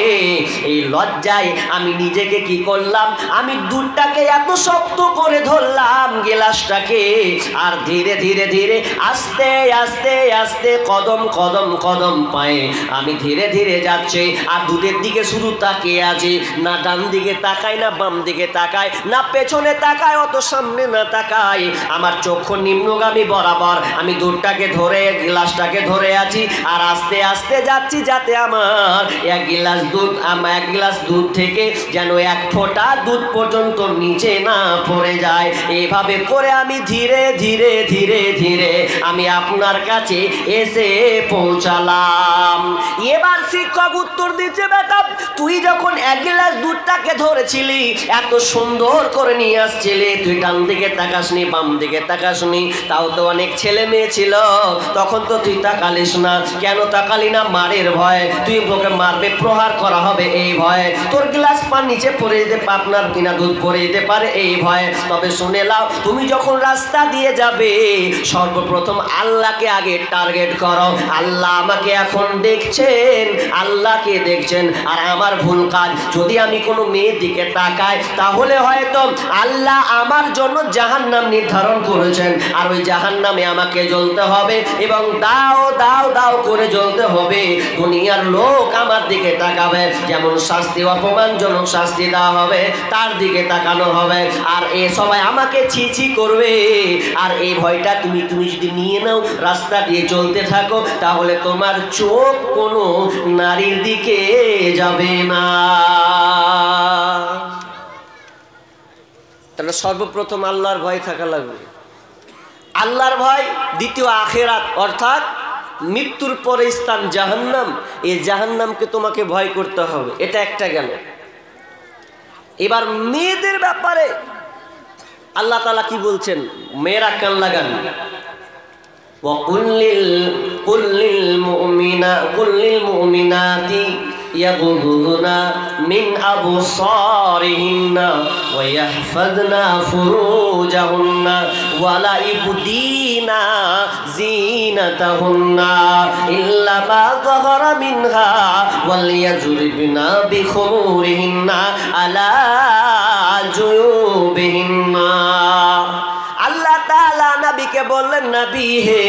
এই লজ্জায় আমি নিজেকে কি করলাম, আমি দুধটাকে এত শক্ত করে ধরলাম গ্লাসটাকে, আর ধীরে ধীরে ধীরে আস্তে আস্তে আস্তে কদম কদম কদম পায়ে আমি ধীরে ধীরে যাচ্ছি। আর দুধের দিকে শুধু তাকিয়ে আছি, না ডান দিকে তাকাই, না বাম দিকে তাকাই, না পেছনে তাকায়, অত সামনে না তাকাই। আমার চক্ষু নিম্নগামী বরাবর আমি দুধটাকে ধরে, গ্লাসটাকে ধরে আছি, আর আস্তে আস্তে যাচ্ছি, যাতে আমার 1 গ্লাস দুধ থেকে যেন 1 ফোঁটা দুধ পর্যন্ত নিচে না পড়ে যায়। এইভাবে করে আমি ধীরে ধীরে ধীরে ধীরে আমি আপনার কাছে এসে পৌঁছালাম। এবার শিক্ষক উত্তর দিচ্ছে, বেটা তুই যখন 1 গ্লাস দুধটাকে ধরেছিলি, এত সুন্দর করে নিয়ে আসছিলি, তুই ডান দিকে তাকাসনি, বাম দিকে তাকাসনি, তাও তো অনেক ছেলে মেয়ে ছিল, তখন তো তুই তাকালিস না। কেন তাকালি না? মারের ভয়, তুই তোকে মারবে, প্রহার করা হবে এই ভয়ে, তোর গ্লাস পান নিচে পড়ে যেতে, আপনার কিনা দুধ পড়ে যেতে পারে এই ভয়ে। তবে শুনে নাও, তুমি যখন রাস্তা দিয়ে যাবে সর্বপ্রথম আল্লাহকে আগে টার্গেট করো। আল্লাহ আমাকে এখন দেখছেন, আল্লাহকে দেখছেন, আর আমার ভুল কাজ যদি আমি কোনো মেয়ের দিকে তাকাই তাহলে হয়তো আল্লাহ আমার জন্য জাহান্নাম নির্ধারণ করেছেন, আর ওই জাহান্নামে আমাকে জ্বলতে হবে, এবং দাও দাও দাও করে জ্বলতে হবে। দুনিয়ার লোক আমার দিকে তাকাবে, যেমন শাস্তি, অপমানজনক শাস্তি দেওয়া হবে, তার দিকে তাকানো হবে, আর এ সবাই আমাকে ছি ছি করবে। আর এই ভয়টা তুমি যদি নিয়ে নাও, রাস্তা দিয়ে চলতে থাকো, তাহলে তোমার চোখ কোনো নারীর দিকে যাবে না। তাহলে সর্বপ্রথম আল্লাহর ভয় থাকা লাগবে, আল্লাহর ভয়। দ্বিতীয় আখিরাত, অর্থাৎ মৃত্যুর পরে স্থান জাহান্নাম, এই জাহান্নামকে তোমাকে ভয় করতে হবে। এটা একটা গেল। এবার মেয়েদের ব্যাপারে আল্লাহ তাআলা কি বলছেন, মেয়েরা কান লাগান। কুল্লিল মুমিনাতি ইয়াগুযুনা মিন আবসারিহিন্না ওয়া ইয়াহফাযনা ফুরুজাহুন্না ওয়া লা ইবদিনা জিনাতাহুন্না ইল্লা মা যাহারা মিনহা ওয়াল ইয়াজরিবনা বিখুমুরিহিন্না আলা জুয়ুবিহিন্না। আল্লাহ তাআলা নবীকে বললেন, নবী হে,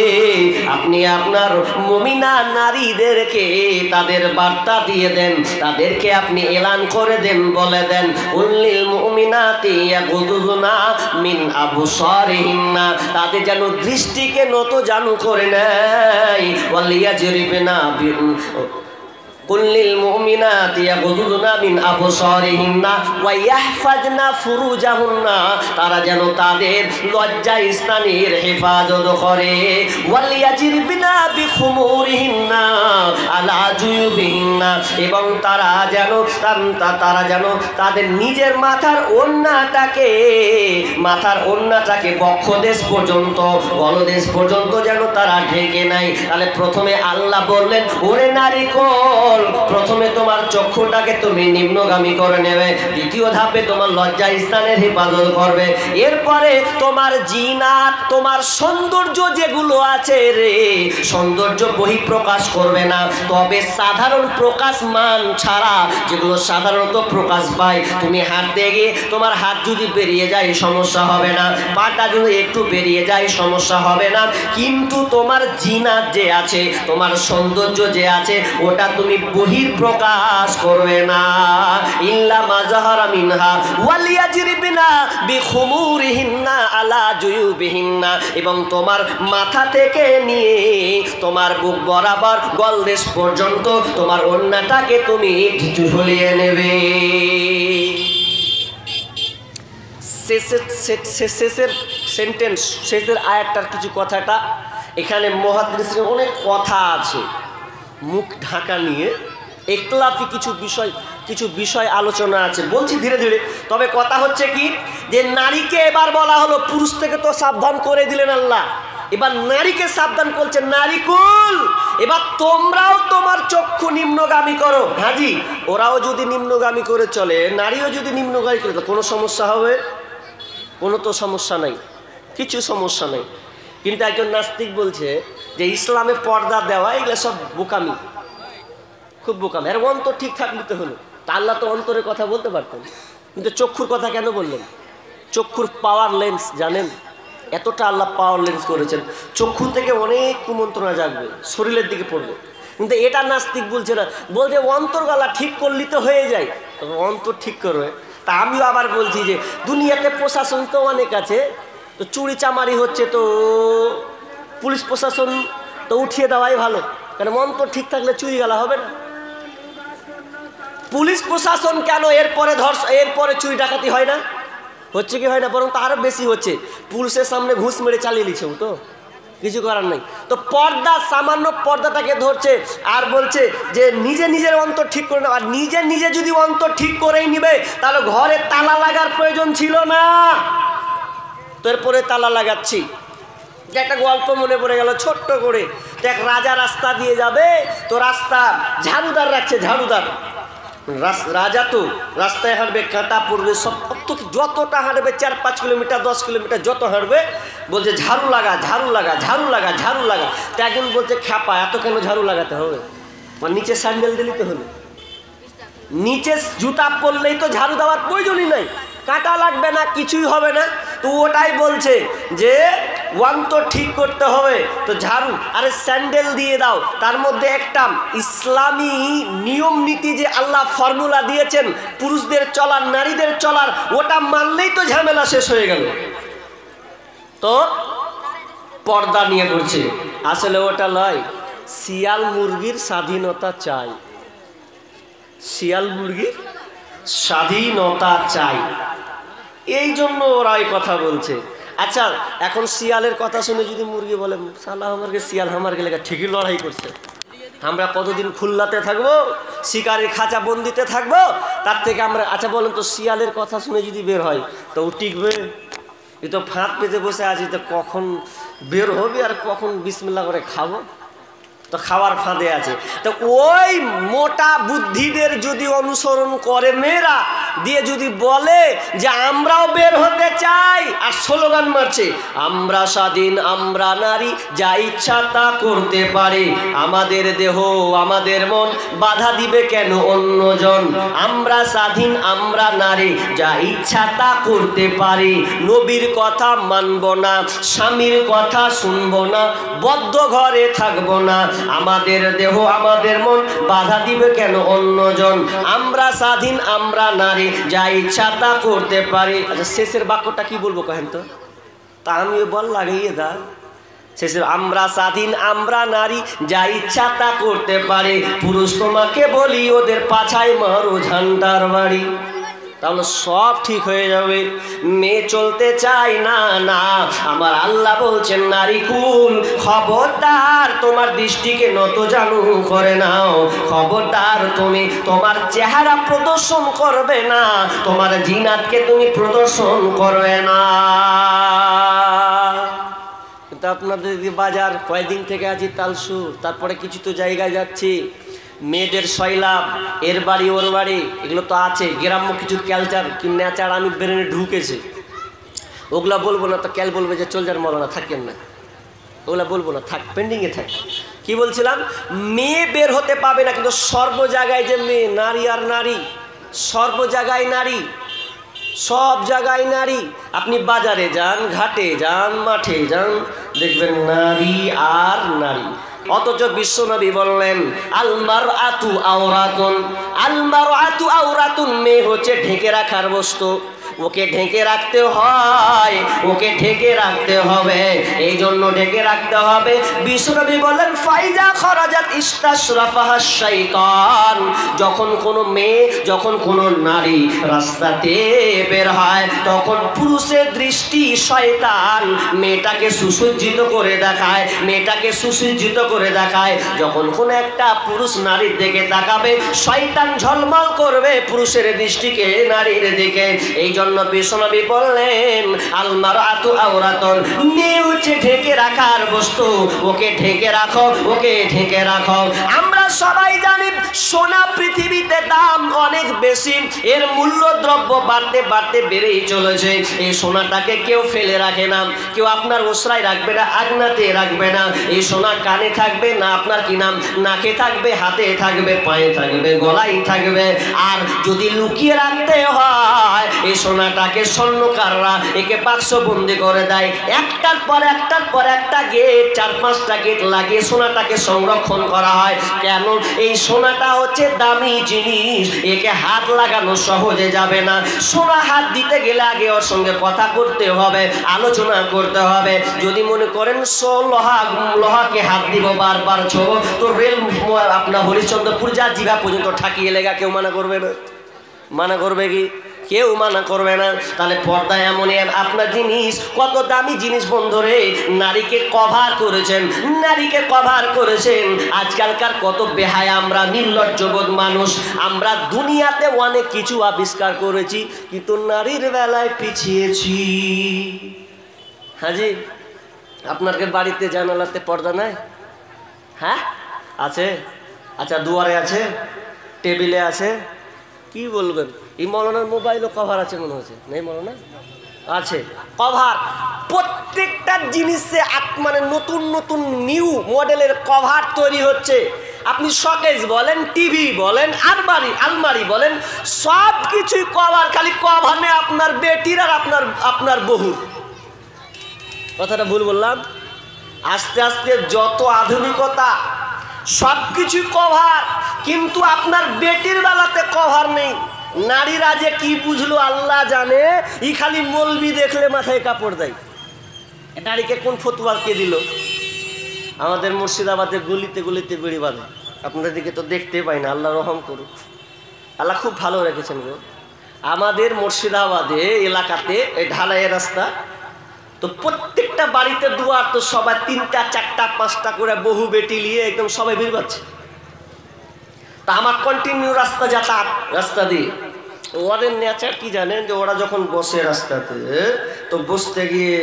আপনি আপনার মুমিনা নারীদেরকে তাদের বার্তা দিয়ে দেন, তাদেরকে আপনি এলান করে দেন, বলে দেন, কুল্লিল মুমিনাতি ইয়াগুযুনা মিন আবসারিহিন্না, তাদের যেন দৃষ্টিকে নত জানু করে নেয়, ওয়াল ইয়াজরিবনা কুল্লিল মুমিনাতি ইয়াগুযুনা মিন আবসারিহিন্না ওয়া ইয়াহফাযনা ফুরুজাহুন্না, তারা যেন তাদের লজ্জা স্থানের হেফাজত করে, ওয়াল ইয়াজরিবনা বিখুমুরিহিন্না আলা জুয়ুবিহিন্না, এবং তারা যেন তাদের নিজের মাথার ওড়নাটাকে বক্ষদেশ পর্যন্ত, গলদেশ পর্যন্ত যেন তারা ঢেকে নেয়। তাহলে প্রথমে আল্লাহ বললেন, ওরে নারী কোন, প্রথমে তোমার চক্ষুটাকে তুমি নিম্নগামী করে নেবে, দ্বিতীয় ধাপে তোমার লজ্জা স্থানের হেফাজত করবে, এরপরে তোমার জিনাত, তোমার সৌন্দর্য যেগুলো আছে রে, সৌন্দর্য বহিঃপ্রকাশ করবে না, তবে সাধারণ প্রকাশ মান ছাড়া যেগুলো সাধারণত প্রকাশ পায়, তুমি হাঁটতে গিয়ে তোমার হাত যদি বেরিয়ে যায় সমস্যা হবে না, পাটা যদি একটু বেরিয়ে যায় সমস্যা হবে না, কিন্তু তোমার জিনাত যে আছে, তোমার সৌন্দর্য যে আছে, ওটা তুমি বহিঃপ্রকাশ করবে না। ইল্লা মা যাহারা মিনহা ওয়াল ইয়াজরিবনা বিখুমুরিহিন্না আলা জুয়ুবিহিন্না, এবং তোমার মাথা থেকে নিয়ে তোমার বুক বরাবর গলদেশ পর্যন্ত তোমার ওড়নাটাকে তুমি ঝুলিয়ে নেবে। শেষের সেন্টেন্স, শেষের আয়াতটার কিছু কথাটা এখানে মুহাদ্দিসের অনেক কথা আছে, মুখ ঢাকা নিয়ে একতলাফি কিছু বিষয় কিছু বিষয় আলোচনা আছে, বলছি ধীরে ধীরে। তবে কথা হচ্ছে কি, যে নারীকে এবার বলা হলো, পুরুষ থেকে তো সাবধান করে দিলেন আল্লাহ, এবার নারীকে সাবধান করছে, নারী কুল, এবার তোমরাও তোমার চক্ষু নিম্নগামী করো। হাজি, ওরাও যদি নিম্নগামী করে চলে, নারীও যদি নিম্নগামী করে, কোনো সমস্যা হবে? কোনো তো সমস্যা নাই, কিছু সমস্যা নেই। কিন্তু একজন নাস্তিক বলছে যে ইসলামে পর্দা দেওয়া এগুলো সব বোকামি, খুব বোকামি। এর অন্তর ঠিকঠাক নিতে হলো। তা আল্লাহ তো অন্তরের কথা বলতে পারতেন, কিন্তু চক্ষুর কথা কেন বললেন? চক্ষুর পাওয়ার লেন্স জানেন, এতটা আল্লাহ পাওয়ার লেন্স করেছেন, চক্ষু থেকে অনেক কুমন্ত্রণা জাগবে, শরীরের দিকে পড়বে। কিন্তু এটা নাস্তিক বলছে না, বলছে অন্তরগালা ঠিক করলি তো হয়ে যায়, অন্তর ঠিক করবে। তা আমিও আবার বলছি যে দুনিয়াতে প্রশাসন তো অনেক আছে, তো চুরি চামারি হচ্ছে, তো পুলিশ প্রশাসন তো উঠিয়ে দেওয়াই ভালো, কারণ অন্তর ঠিক থাকলে চুরি গালা হবে না। পুলিশ প্রশাসন কেন এরপরে চুরি ডাকাতি হয় না? হচ্ছে কি হয় না? বরং তো আরো বেশি হচ্ছে। পুলিশের সামনে ঘুষ মেরে চালিয়ে নিচ্ছে, তো কিছু করার নাই। তো পর্দা, সামান্য পর্দাটাকে ধরছে আর বলছে যে নিজের অন্তর ঠিক করে নাও। আর নিজে যদি অন্তর ঠিক করেই নিবে, তাহলে ঘরে তালা লাগার প্রয়োজন ছিল না। তো এরপরে তালা লাগাচ্ছি। একটা গল্প মনে পড়ে গেল ছোট্ট করে। তো এক রাজা রাস্তা দিয়ে যাবে, তো রাস্তা ঝাড়ুদার রাখছে, ঝাড়ুদার। রাজা তো রাস্তায় হাঁটবে, কাঁটা পড়বে, সব যতটা হাঁটবে 4-5 কিলোমিটার 10 কিলোমিটার যত হাঁটবে, বলছে ঝাড়ু লাগা, ঝাড়ু লাগা, ঝাড়ু লাগা, ঝাড়ু লাগা। তো একজন বলছে খ্যাপা, এত কেন ঝাড়ু লাগাতে হবে? মানে নিচে স্যান্ডেল দিলেই তো হলো, নিচে জুতা পরলেই তো ঝাড়ু দেওয়ার প্রয়োজনই নাই, কাটা লাগবে না, কিছুই হবে না। তো ওটাই বলছে যে অন্তর ঠিক করতে হবে, তো ঝাড়ু আরে স্যান্ডেল দিয়ে দাও। তার মধ্যে একটা ইসলামী নিয়ম নীতি যে আল্লাহ ফর্মুলা দিয়েছেন পুরুষদের চলার, নারীদের চলার, ওটা মানলেই তো ঝামেলা শেষ হয়ে গেল। তো পর্দা নিয়ে করছে, আসলে ওটা লয়। শিয়াল মুরগির স্বাধীনতা চাই, শিয়াল মুরগির স্বাধীনতা চাই, এই জন্য ওরা এই কথা বলছে। আচ্ছা, এখন শিয়ালের কথা শুনে যদি মুরগি বলে সালা আমাকে শিয়াল আমার গেলে, ঠিকই লড়াই করছে। আমরা কতদিন খুলনাতে থাকবো, শিকারের খাঁচা বন্দিতে থাকবো, তার থেকে আমরা, আচ্ছা বলেন তো, শিয়ালের কথা শুনে যদি বের হয় তো ও টিকবে? এ তো ফাঁক পেতে বসে আছি, তো কখন বের হবে আর কখন বিসমিল্লাহ করে খাবো, তো খাওয়ার ফাঁদে আছে। তো ওই মোটা বুদ্ধিদের যদি অনুসরণ করে মেয়েরা দিয়ে যদি বলে যে আমরাও বের হতে চাই, আর স্লোগান মারছে আমরা স্বাধীন, আমরা নারী, যা ইচ্ছা তা করতে পারি, আমাদের দেহ আমাদের মন, বাধা দিবে কেন অন্যজন, আমরা স্বাধীন, আমরা নারী, যা ইচ্ছা তা করতে পারি, নবীর কথা মানব না, স্বামীর কথা শুনবো না, বদ্ধ ঘরে থাকবো না, আমাদের দেহ আমাদের মন, বাধা দিবে কেন অন্যজন, আমরা স্বাধীন, আমরা নারী, যা ইচ্ছা তা করতে পারি। আচ্ছা, শেষের বাক্যটা কি বলবো কহেন তো? তা আমিও বল লাগিয়ে দা, শেষের আমরা স্বাধীন, আমরা নারী, যা ইচ্ছা তা করতে পারি, পুরুষ তোমাকে বলি ওদের পাছায় মারো ঝান্ডার বাড়ি, তাহলে সব ঠিক হয়ে যাবে। মেয়ে চলতে চাই না, না, আমার আল্লাহ বলছেন নারী কুল, খবরদার তোমার দৃষ্টিকে নত জানু করে নাও, খবরদার তুমি তোমার চেহারা প্রদর্শন করবে না, তোমার জিনাতকে তুমি প্রদর্শন করবে না। কিন্তু আপনাদের বাজার কয়েকদিন থেকে আছি তালসুর, তারপরে কিছু তো জায়গায় যাচ্ছি, মেয়েদের সয়লাভ, এর বাড়ি ওর বাড়ি, এগুলো তো আছে, গ্রাম্য কিছু কালচার কি নেচার আমি ব্রেনে ঢুকেছে, ওগুলা বলবো না। তো ক্যাল বলবে যে চল যার মরো না, থাকেন না, ওগুলা বলবো না, থাক, পেন্ডিংয়ে থাক। কি বলছিলাম, মেয়ে বের হতে পাবে না, কিন্তু সর্ব জায়গায় যে মেয়ে, নারী আর নারী, সর্ব জায়গায় নারী, সব জায়গায় নারী। আপনি বাজারে যান, ঘাটে যান, মাঠে যান, দেখবেন নারী আর নারী। অথচ বিশ্বনবী বললেন আলমার আতু আওরাতুন, আলমার আতু আওরাতুন, মেয়ে হচ্ছে ঢেকে রাখার বস্তু, ওকে ঢেকে রাখতে হয়, ওকে ঢেকে রাখতে হবে। এই জন্য ঢেকে রাখতে হবে। বিশ্বনবী বলেন ফাইজা খরাজাত ইস্তাশরাফাহা শাইতান, যখন কোনো মেয়ে, যখন কোনো নারী রাস্তাতে বের হয় তখন পুরুষের দৃষ্টি শয়তান মেয়েটাকে সুসজ্জিত করে দেখায়, মেয়েটাকে সুসজ্জিত করে দেখায়। যখন কোনো একটা পুরুষ নারীর দিকে তাকাবে শয়তান ঝলমল করবে পুরুষের দৃষ্টিকে নারীর দিকে। এই জন্য বিশ্বনবী বললেন আল মারআতু আওরাতুন, মেয়ে হচ্ছে ঢেকে রাখার বস্তু, ওকে ঢেকে রাখো, ওকে ঢেকে রাখো। আমরা সবাই জানি সোনা পৃথিবীতে দাম অনেক বেশি, এর মূল্য দ্রব্য বাড়তে বাড়তে বেড়েই চলেছে। এই সোনাটাকে কেউ ফেলে রাখে না, কেউ আপনার ওসরায় রাখবে না, আগনাতে রাখবে না। এই সোনা কানে থাকবে না আপনার কি নাম, নাকে থাকবে, হাতে থাকবে, পায়ে থাকবে, গলায় থাকবে। আর যদি লুকিয়ে রাখতে হয় এই সোনাটাকে স্বর্ণকাররা একে বাক্সবন্দি করে দেয়, একটার পর একটার পর একটা গেট, 4-5টা গেট লাগিয়ে সোনাটাকে সংরক্ষণ করা হয়। কেন? এই সোনাটা হচ্ছে দামি জিনিস, একে হাত লাগানো সহজে যাবে না। সোনা হাত দিতে গেলে আগে ওর সঙ্গে কথা করতে হবে, আলোচনা করতে হবে। যদি মনে করেন লোহাকে হাত দিব বারবার ছোব, তো রেল আপনার হরিশ্চন্দ্রপুর যা জিভা পর্যন্ত ঠাকিয়ে লেগা, কেউ মানা করবে না? মানা করবে কি? কেউ মানা করবে না। তাহলে পর্দা এমন আপনার জিনিস, কত দামি জিনিস বন্ধুরে, নারীকে কভার করেছেন, নারীকে কভার করেছেন। আজকালকার কত বেহায়া আমরা, নির্লজ্জবোধ মানুষ, আমরা দুনিয়াতে অনেক কিছু আবিষ্কার করেছি কিন্তু নারীর বেলায় পিছিয়েছি। হাজি, আপনার বাড়িতে জানালাতে পর্দা নাই? হ্যাঁ আছে। আচ্ছা, দুয়ারে আছে, টেবিলে আছে, কি বলবেন? এই মৌলানার মোবাইলও কভার আছে মনে হচ্ছে, নেই মৌলানা? আছে কভার। প্রত্যেকটা জিনিসে মানে নতুন নতুন নিউ মডেলের কভার তৈরি হচ্ছে। আপনি শোকেস বলেন, টিভি বলেন, আলমারি বলেন, সব কিছুই কভার। খালি কভার নেই আপনার বেটির আর আপনার বহুর। কথাটা ভুল বললাম? আস্তে আস্তে যত আধুনিকতা সব কিছুই কভার, কিন্তু আপনার বেটির বেলাতে কভার নেই। নারীরা যে কি বুঝলো আল্লাহ জানে, ই খালি মলবি দেখলে মাথায় কাপড় দেয়। নারীকে কোন ফতুয়া কে দিল? আমাদের মুর্শিদাবাদের গলিতে গলিতে বিড়ি বাঁধে, আপনাদের দিকে তো দেখতে পাই না। আল্লাহ রহম করুক, আল্লাহ খুব ভালো রেখেছেন গো। আমাদের মুর্শিদাবাদে এলাকাতে এই ঢালাইয়ের রাস্তা, তো প্রত্যেকটা বাড়িতে দুয়ার, তো সবাই 3টা 4টা 5টা করে বহু বেটি নিয়ে একদম সবাই ভিড় পাচ্ছে। তা আমার কন্টিনিউ রাস্তা যাতায়াত, রাস্তা দিয়ে ওদের নেচার কি জানেন, যে ওরা যখন বসে রাস্তাতে, তো বসতে গিয়ে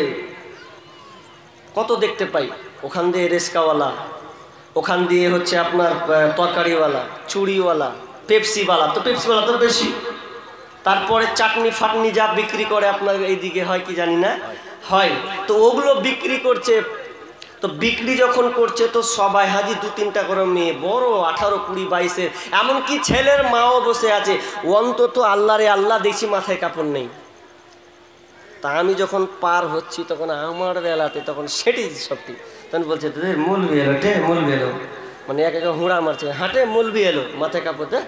কত দেখতে পাই, ওখান দিয়ে রেস্কাওয়ালা, ওখান দিয়ে হচ্ছে আপনার তরকারিওয়ালা, চুড়িওয়ালা, পেপসিওয়ালা, তো পেপসিওয়ালা তো বেশি, তারপরে চাটনি ফাটনি যা বিক্রি করে আপনার এইদিকে হয় কি জানি না, হয়, তো ওগুলো বিক্রি করছে। তো বিক্রি যখন করছে তো সবাই হাজি 2-3টা করে মেয়ে, বড় 18, 20, 22-এর, এমনকি ছেলের মাও বসে আছে। অন্তত আল্লাহ রে আল্লাহ, দেখছি মাথায় কাপড় নেই। তা আমি যখন পার হচ্ছি তখন আমার বেলাতে তখন সেটি সবটি, তখন বলছে মৌলবি এলো, মৌলবি এলো, মানে এক হুঁড়া মারছে, হাঁটে মৌলবি এলো, মাথায় কাপড় দে।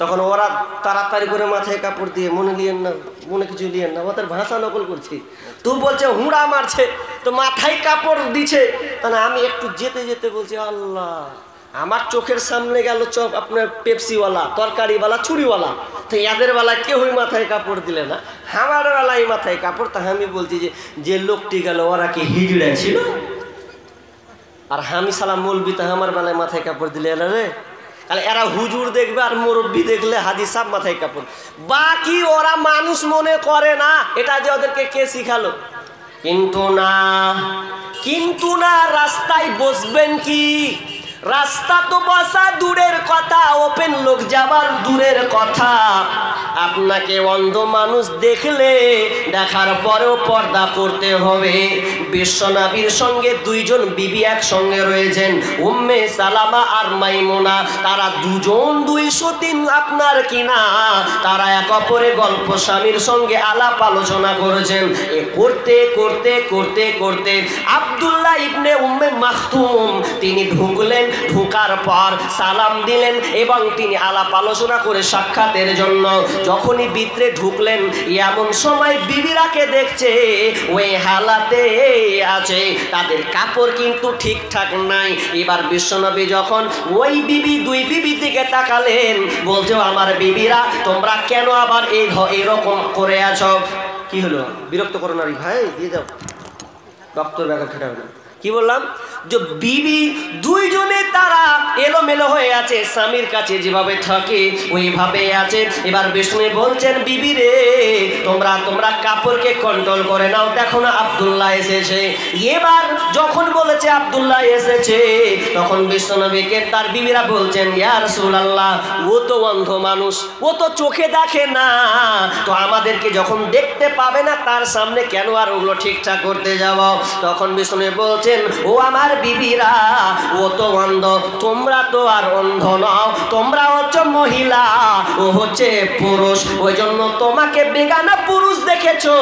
তখন ওরা তাড়াতাড়ি করে মাথায় কাপড় দিয়ে, মনে লিয়েন না, মনে কিছু লিয়েন না, ওদের ভাষা নকল করছি। তুই বলছে হুঁড়া মারছে, তো মাথায় কাপড় দিছে। তাহলে আমি একটু যেতে যেতে বলছি আল্লাহ, আমার চোখের সামনে গেল আপনার পেপসিওয়ালা, তরকারিওয়ালা, চুড়িওয়ালা, তো এদের বেলায় কেউই মাথায় কাপড় দিলে না, আমার বেলায় মাথায় কাপড়। তা আমি বলছি যে লোকটি গেল, ওরা কি হিজড়া ছিল? আর আমি সালাম মৌলবি, তা আমার বেলায় মাথায় কাপড় দিলে এরা রে। তাহলে এরা হুজুর দেখবে আর মুরব্বী দেখলে হাদিস সাহেব মাথায় কাপড়, বাকি ওরা মানুষ মনে করে না। এটা যে ওদেরকে কে শিখালো? কিন্তু না, রাস্তায় বসবেন কি? রাস্তা তো বসা দূরের কথা, ওপেন লোক যাবার দূরের কথা। আপনাকে অন্ধ মানুষ দেখলে দেখার পরেও পর্দা করতে হবে। বিশ্বনবীর সঙ্গে 2জন বিবি একসঙ্গে রয়েছেন, উম্মে সালামা আর মাইমুনা। তারা দুজন 203 আপনার কিনা, তারা এক অপরে গল্প স্বামীর সঙ্গে আলাপ আলোচনা করেছেন। এ করতে করতে করতে করতে আব্দুল্লাহ ইবনে উম্মে মাখতুম তিনি ঢুকলেন ঢোকার পর সালাম দিলেন এবং তিনি আলাপ আলোচনা করে সাক্ষাতের জন্য যখনই ভিতরে ঢুকলেন, এমন সময় বিবিরাকে দেখছে ওই হালাতে আছে, তাদের কাপড় কিন্তু ঠিকঠাক নাই। এবার বিশ্বনবী যখন ওই বিবি দুই বিবি দিকে তাকালেন, বলছে আমার বিবিরা তোমরা কেন আবার এরকম করে আছো? কি হলো? বিরক্ত করো না ভাই, দিয়ে দাও ডক্টর ব্যাগল খেটা হলো। কি বললাম? যে বিবি দুইজনে তারা এলোমেলো হয়ে আছে, স্বামীর কাছে যেভাবে থাকে ওইভাবে আছে। এবার বিষ্ণু বলছেন বিবি রে তোমরা কাপড়কে কন্ট্রোল করে নাও, দেখো না আব্দুল্লাহ এসেছে। এবার যখন বলেছে আব্দুল্লাহ এসেছে, তখন বিশ্বনবীকে তার বিবিরা বলছেন ইয়া রাসূলুল্লাহ, ও তো অন্ধ মানুষ, ও তো চোখে দেখে না, তো আমাদেরকে যখন দেখতে পাবে না তার সামনে কেন আর ওগুলো ঠিকঠাক করতে যাব? তখন বিষ্ণু বলছেন ও আমার বিবিরা, ও তো অন্ধ, তোমরা তো আর অন্ধ নও, তোমরা হচ্ছে মহিলা, ও হচ্ছে পুরুষ, ওই জন্য তোমাকে বেগানা পুরুষ দেখেছো,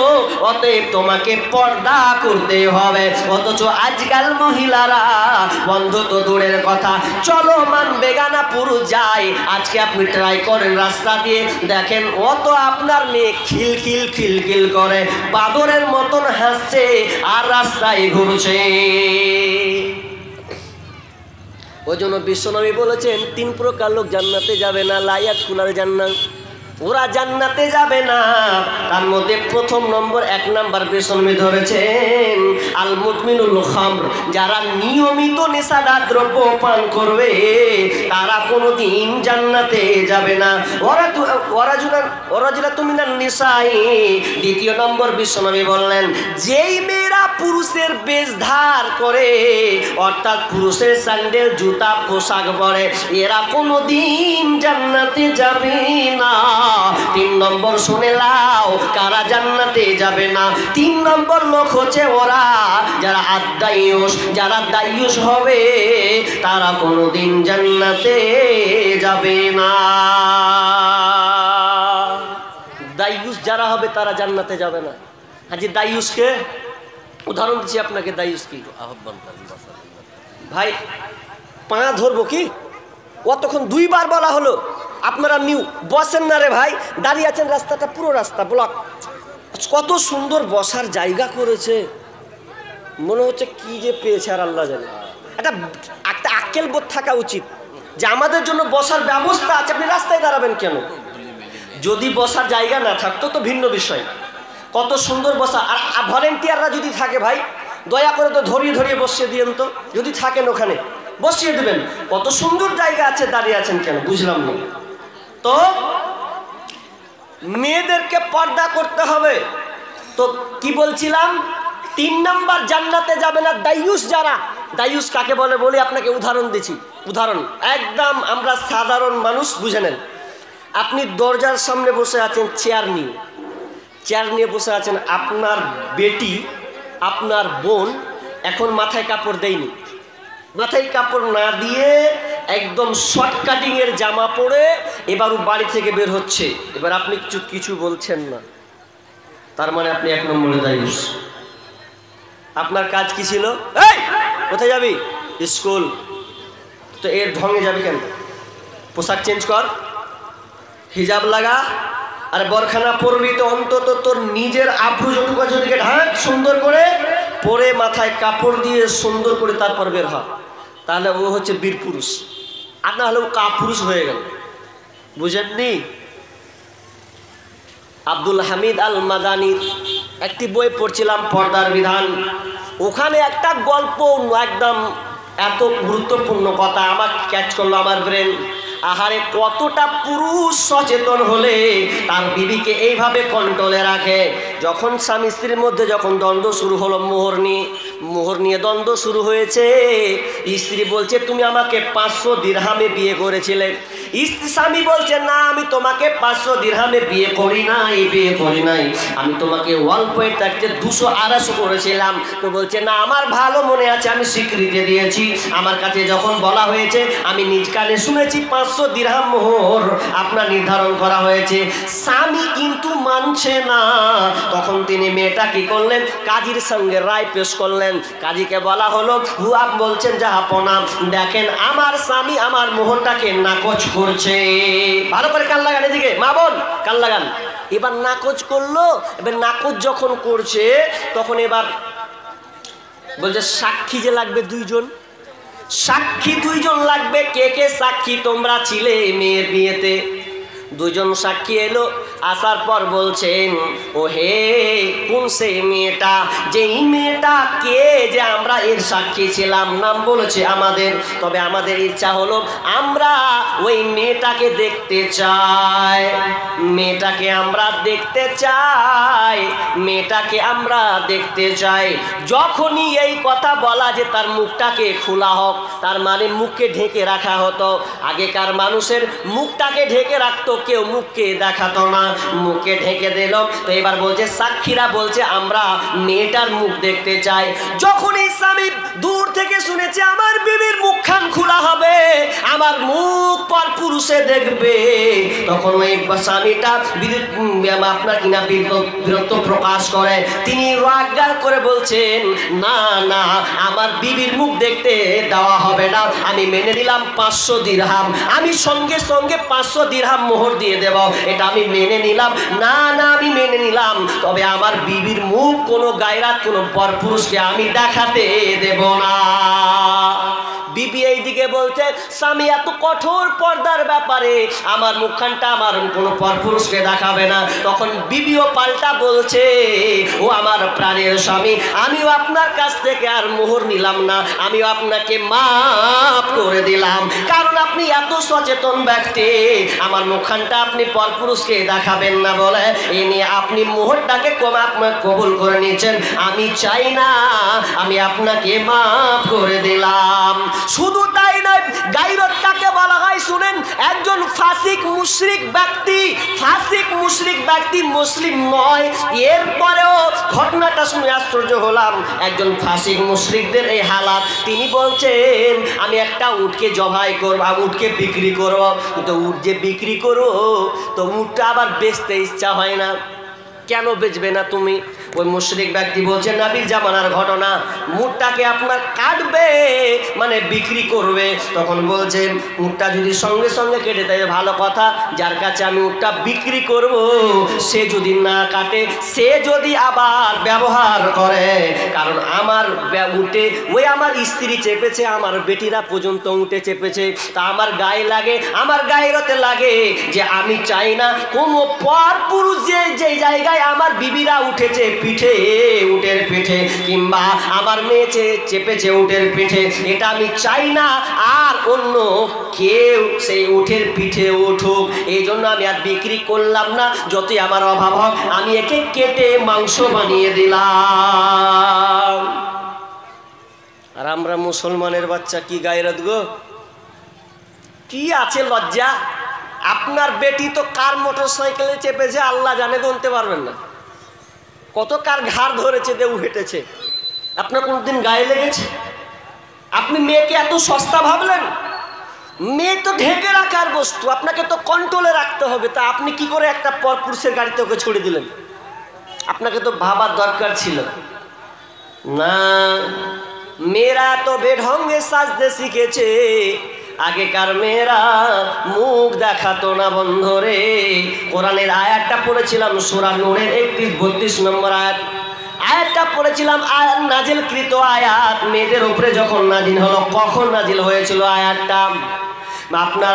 অতএব তোমাকে পর্দা করতে হবে। অথচ আজকাল মহিলারা বন্ধ তো দূরের কথা, চলো মান বেগানা পুরুষ যায়। আজকে আপনি ট্রাই করেন রাস্তা দিয়ে, দেখেন ও তো আপনার মেয়ে খিলখিল খিলখিল করে বাদরের মতন হাসছে আর রাস্তায় ঘুরছে। ওই জন্য বিশ্বনবী বলেছেন 3 প্রকার লোক জান্নাতে যাবে না, লায়াত কুলার জান্নাত, ওরা জান্নাতে যাবে না। তার মধ্যে প্রথম নম্বর 1 নম্বর বিশ্বনবী ধরেছেন আল মুদমিনুল খামর, যারা নিয়মিত নেশাদার দ্রব্য পান করবে তারা কোনোদিন জান্নাতে যাবে না। ওরা তুমিনান নিসাই। দ্বিতীয় নম্বর বিশ্বনবী বললেন যেই মেয়েরা পুরুষের বেশ ধার করে, অর্থাৎ পুরুষের স্যান্ডেল জুতা পোশাক পরে, এরা কোনোদিন জান্নাতে যাবে না। 3 নম্বর শুনে লাও কারা জান্নাতে যাবে না। 3 নম্বর লোক হচ্ছে ওরা যারা আদায়ুস, যারা দায়ুস হবে তারা কোনোদিন জান্নাতে যাবে না। দায়ুস যারা হবে তারা জান্নাতে যাবে না। হাজি দায়ুসকে উদাহরণ দিচ্ছি আপনাকে। দায়ুস কি? আহ্বান করেন ভাই, পা ধরবো কি? ও তখন 2 বার বলা হলো আপনারা নিউ বসেন না রে ভাই, দাঁড়িয়ে আছেন, রাস্তাটা পুরো রাস্তা ব্লক, কত সুন্দর বসার জায়গা করেছে, মনে হচ্ছে কি যে পেয়েছে আর আল্লাহ জানে। একটা আক্কেল বোধ থাকা উচিত যে আমাদের জন্য বসার ব্যবস্থা আছে, আপনি রাস্তায় দাঁড়াবেন কেন? যদি বসার জায়গা না থাকতো তো ভিন্ন বিষয়, কত সুন্দর বসা। আর ভলেন্টিয়াররা যদি থাকে ভাই, দয়া করে তো ধরিয়ে ধরিয়ে বসিয়ে দিয়েন, তো যদি থাকেন ওখানে বসিয়ে দেবেন, কত সুন্দর জায়গা আছে, দাঁড়িয়ে আছেন কেন বুঝলাম না। তো মেয়েদেরকে পর্দা করতে হবে। তো কি বলছিলাম? 3 নম্বর জান্নাতে যাবে না দায়ুস যারা। দায়ুস কাকে বলে বলি আপনাকে, উদাহরণ দিচ্ছি। উদাহরণ একদম আমরা সাধারণ মানুষ বুঝে নেন। আপনি দরজার সামনে বসে আছেন, চেয়ার নিয়ে বসে আছেন, আপনার বেটি আপনার বোন এখন মাথায় কাপড় দেয়নি, মাথায় কাপড় না দিয়ে একদম শর্ট কাটিংয়ের জামা পরে এবার বাড়ি থেকে বের হচ্ছে, এবার আপনি কিছু বলছেন না, তার মানে আপনি 1 নম্বরে দায়ুস। আপনার কাজ কি ছিল? এই কোথায় যাবি? স্কুল। তো এর ঢঙে যাবি কেন? পোশাক চেঞ্জ কর, হিজাব লাগা, আর বরখানা পরবি তো অন্তত তোর নিজের আব্রু যতটুকু দিকে ঢাক সুন্দর করে পরে, মাথায় কাপড় দিয়ে সুন্দর করে তারপর বের হয়, তাহলে ও হচ্ছে বীর পুরুষ। আর না হলে ও কাপুরুষ হয়ে গেল। বুঝেননি? আব্দুল হামিদ আল মাদানির একটি বই পড়ছিলাম, পর্দার বিধান। ওখানে একটা গল্প একদম এত গুরুত্বপূর্ণ কথা আমার ক্যাচ করলো আমার ব্রেন। আহারে কতটা পুরুষ সচেতন হলে তার বিবিকে এইভাবে কন্ট্রোলে রাখে। যখন স্বামী স্ত্রীর মধ্যে যখন দ্বন্দ্ব শুরু হলো, মোহর নিয়ে দ্বন্দ্ব শুরু হয়েছে, স্ত্রী বলছে তুমি আমাকে 500 দিরহামে বিয়ে করেছিলে। স্বামী বলছে না আমি তোমাকে 500 দিরহামে বিয়ে করি নাই, আমি তোমাকে অল্প থাকতে 200-250 করেছিলাম। তো বলছে না আমার ভালো মনে আছে, আমি স্বীকৃতি দিয়েছি। আমার কাছে যখন বলা হয়েছে আমি নিজ কানে শুনেছি 500 দিরহাম মোহর আপনার নির্ধারণ করা হয়েছে। স্বামী কিন্তু মানছে না। তখন তিনি মেয়েটা কি করলেন, কাজীর সঙ্গে রায় পেশ করলেন। কাজীকে বলা হলো, হুয়াব বলছেন জাহাপনা, দেখেন আমার স্বামী আমার মোহরটাকে নাকচ করছে। ভালো করে কান লাগান, এদিকে মা বোন কান লাগান। এবার নাকচ করলো। এবার নাকচ যখন করছে তখন এবার বলছে সাক্ষী যে লাগবে 2 জন, সাক্ষী 2 জন লাগবে। কে কে সাক্ষী তোমরা ছিলে মেয়ের বিয়েতে? 2 জন সাক্ষী এলো। আসার পর বলছেন, ও হে কোন সেই মেয়েটা, যেই মেয়েটা কে যে আমরা এর সাক্ষী ছিলাম, নাম বলেছে আমাদের। তবে আমাদের ইচ্ছা হলো আমরা ওই মেয়েটাকে দেখতে চাই, মেয়েটাকে আমরা দেখতে চাই, মেয়েটাকে আমরা দেখতে চাই। যখনই এই কথা বলা যে তার মুখটাকে খোলা হোক, তার মানে মুখকে ঢেকে রাখা হতো। আগেকার মানুষের মুখটাকে ঢেকে রাখতো, কেউ মুখকে দেখাতো না, মুখকে ঢেকে দিল। তো এবার বলছে সাক্ষীরা বলছে আমরা মেয়েটার মুখ দেখতে চাই। যখন এই স্বামী দূর থেকে শুনেছে আমার বিবির মুখখান খোলা হবে, আমার মুখ পর পুরুষে দেখবে, তখন ওই স্বামীটা আপনার কিনা বিরক্ত প্রকাশ করে। তিনি রাগগার করে বলছেন, না না আমার বিবির মুখ দেখতে দেওয়া হবে না, আমি মেনে নিলাম 500 দিরহাম, আমি সঙ্গে সঙ্গে 500 দিরহাম মোহর দিয়ে দেব, এটা আমি মেনে নিলাম। না না আমি মেনে নিলাম, তবে আমার বিবির মুখ কোনো গায়রাত কোনো পরপুরুষকে আমি দেখাতে দেব না। বিবি এইদিকে বলছে স্বামী এত কঠোর পর্দার ব্যাপারে আমার মুখখানটা আমার কোনো পরপুরুষকে দেখাবে না। তখন বিবিও পাল্টা বলছে, ও আমার প্রাণের স্বামী, আমিও আপনার কাছ থেকে আর মোহর নিলাম না, আমিও আপনাকে মাফ করে দিলাম, কারণ আপনি এত সচেতন ব্যক্তি, আমার মুখখানটা আপনি পরপুরুষকে দেখাবেন না বলে এ নিয়ে আপনি মোহরটাকে আপনার কবুল করে নিয়েছেন। আমি চাই না, আমি আপনাকে মাফ করে দিলাম। শুধু তাই নয়, গায়রত কাকে বলা হয় শুনেন, একজন ফাসিক মুশরিক ব্যক্তি, ফাসিক মুশরিক ব্যক্তি মুসলিম নয়। এরপরেও ঘটনাটা শুনে আশ্চর্য হলাম, একজন ফাসিক মুশরিকদের এই হালাত। তিনি বলছেন আমি একটা উটকে জবাই করব, উটকে বিক্রি করব, কিন্তু উট যে বিক্রি করো তো উটটা আবার বেচতে ইচ্ছা হয় না। কেন বেচবে না তুমি? ওই মুশরিক ব্যক্তি বলছে নবীর জামানার ঘটনা, উটটাকে আপনার কাটবে মানে বিক্রি করবে। তখন বলছেন উটটা যদি সঙ্গে সঙ্গে কেটে দেয় ভালো কথা, যার কাছে আমি উটটা বিক্রি করব সে যদি না কাটে, সে যদি আবার ব্যবহার করে, কারণ আমার উটে ওই আমার স্ত্রী চেপেছে, আমার বেটিরা পর্যন্ত উটে চেপেছে, তা আমার গায়ে লাগে, আমার গায়েরতে লাগে যে আমি চাই না কোনো পর পুরুষ যে জায়গায় আমার বিবিরা উঠেছে পিঠে, উটের পিঠে, কিংবা আমার মেয়ে চেপেছে উটের পিঠে, এটা আমি চাই না আর অন্য কেউ সেই উটের পিঠে উঠুক। এই জন্য আমি আর বিক্রি করলাম না, যতই আমার অভাব হোক আমি একে কেটে মাংস বানিয়ে দিলাম। আর আমরা মুসলমানের বাচ্চা কি গায়রত গো, কি আছে লজ্জা? আপনার বেটি তো কার মোটর সাইকেলে চেপেছে আল্লাহ জানে, গুনতে পারবেন না কত কার ঘাড় ধরেছে, দেউ হেঁটেছে, আপনার কোনদিন গায়ে লেগেছে? আপনি মেয়েকে এত সস্তা ভাবলেন? মেয়ে তো ঢেকে রাখার বস্তু, আপনাকে তো কন্ট্রোলে রাখতে হবে। তা আপনি কি করে একটা পরপুরুষের গাড়িতে ওকে ছুড়ে দিলেন? আপনাকে তো ভাবার দরকার ছিল না। মেয়েরা তো বেঢঙ্গে সাজতে শিখেছে, আগেকার মেয়েরা মুখ দেখাতো না বন্ধরে। কোরআনের আয়াতটা পড়েছিলাম সূরা নূরের 31-32 নম্বর আয়াতটা পড়েছিলাম, আয়াত নাজিলকৃত আয়াত, মেয়েদের উপরে যখন নাজিল হলো, কখন নাজিল হয়েছিল আয়াতটা? আপনার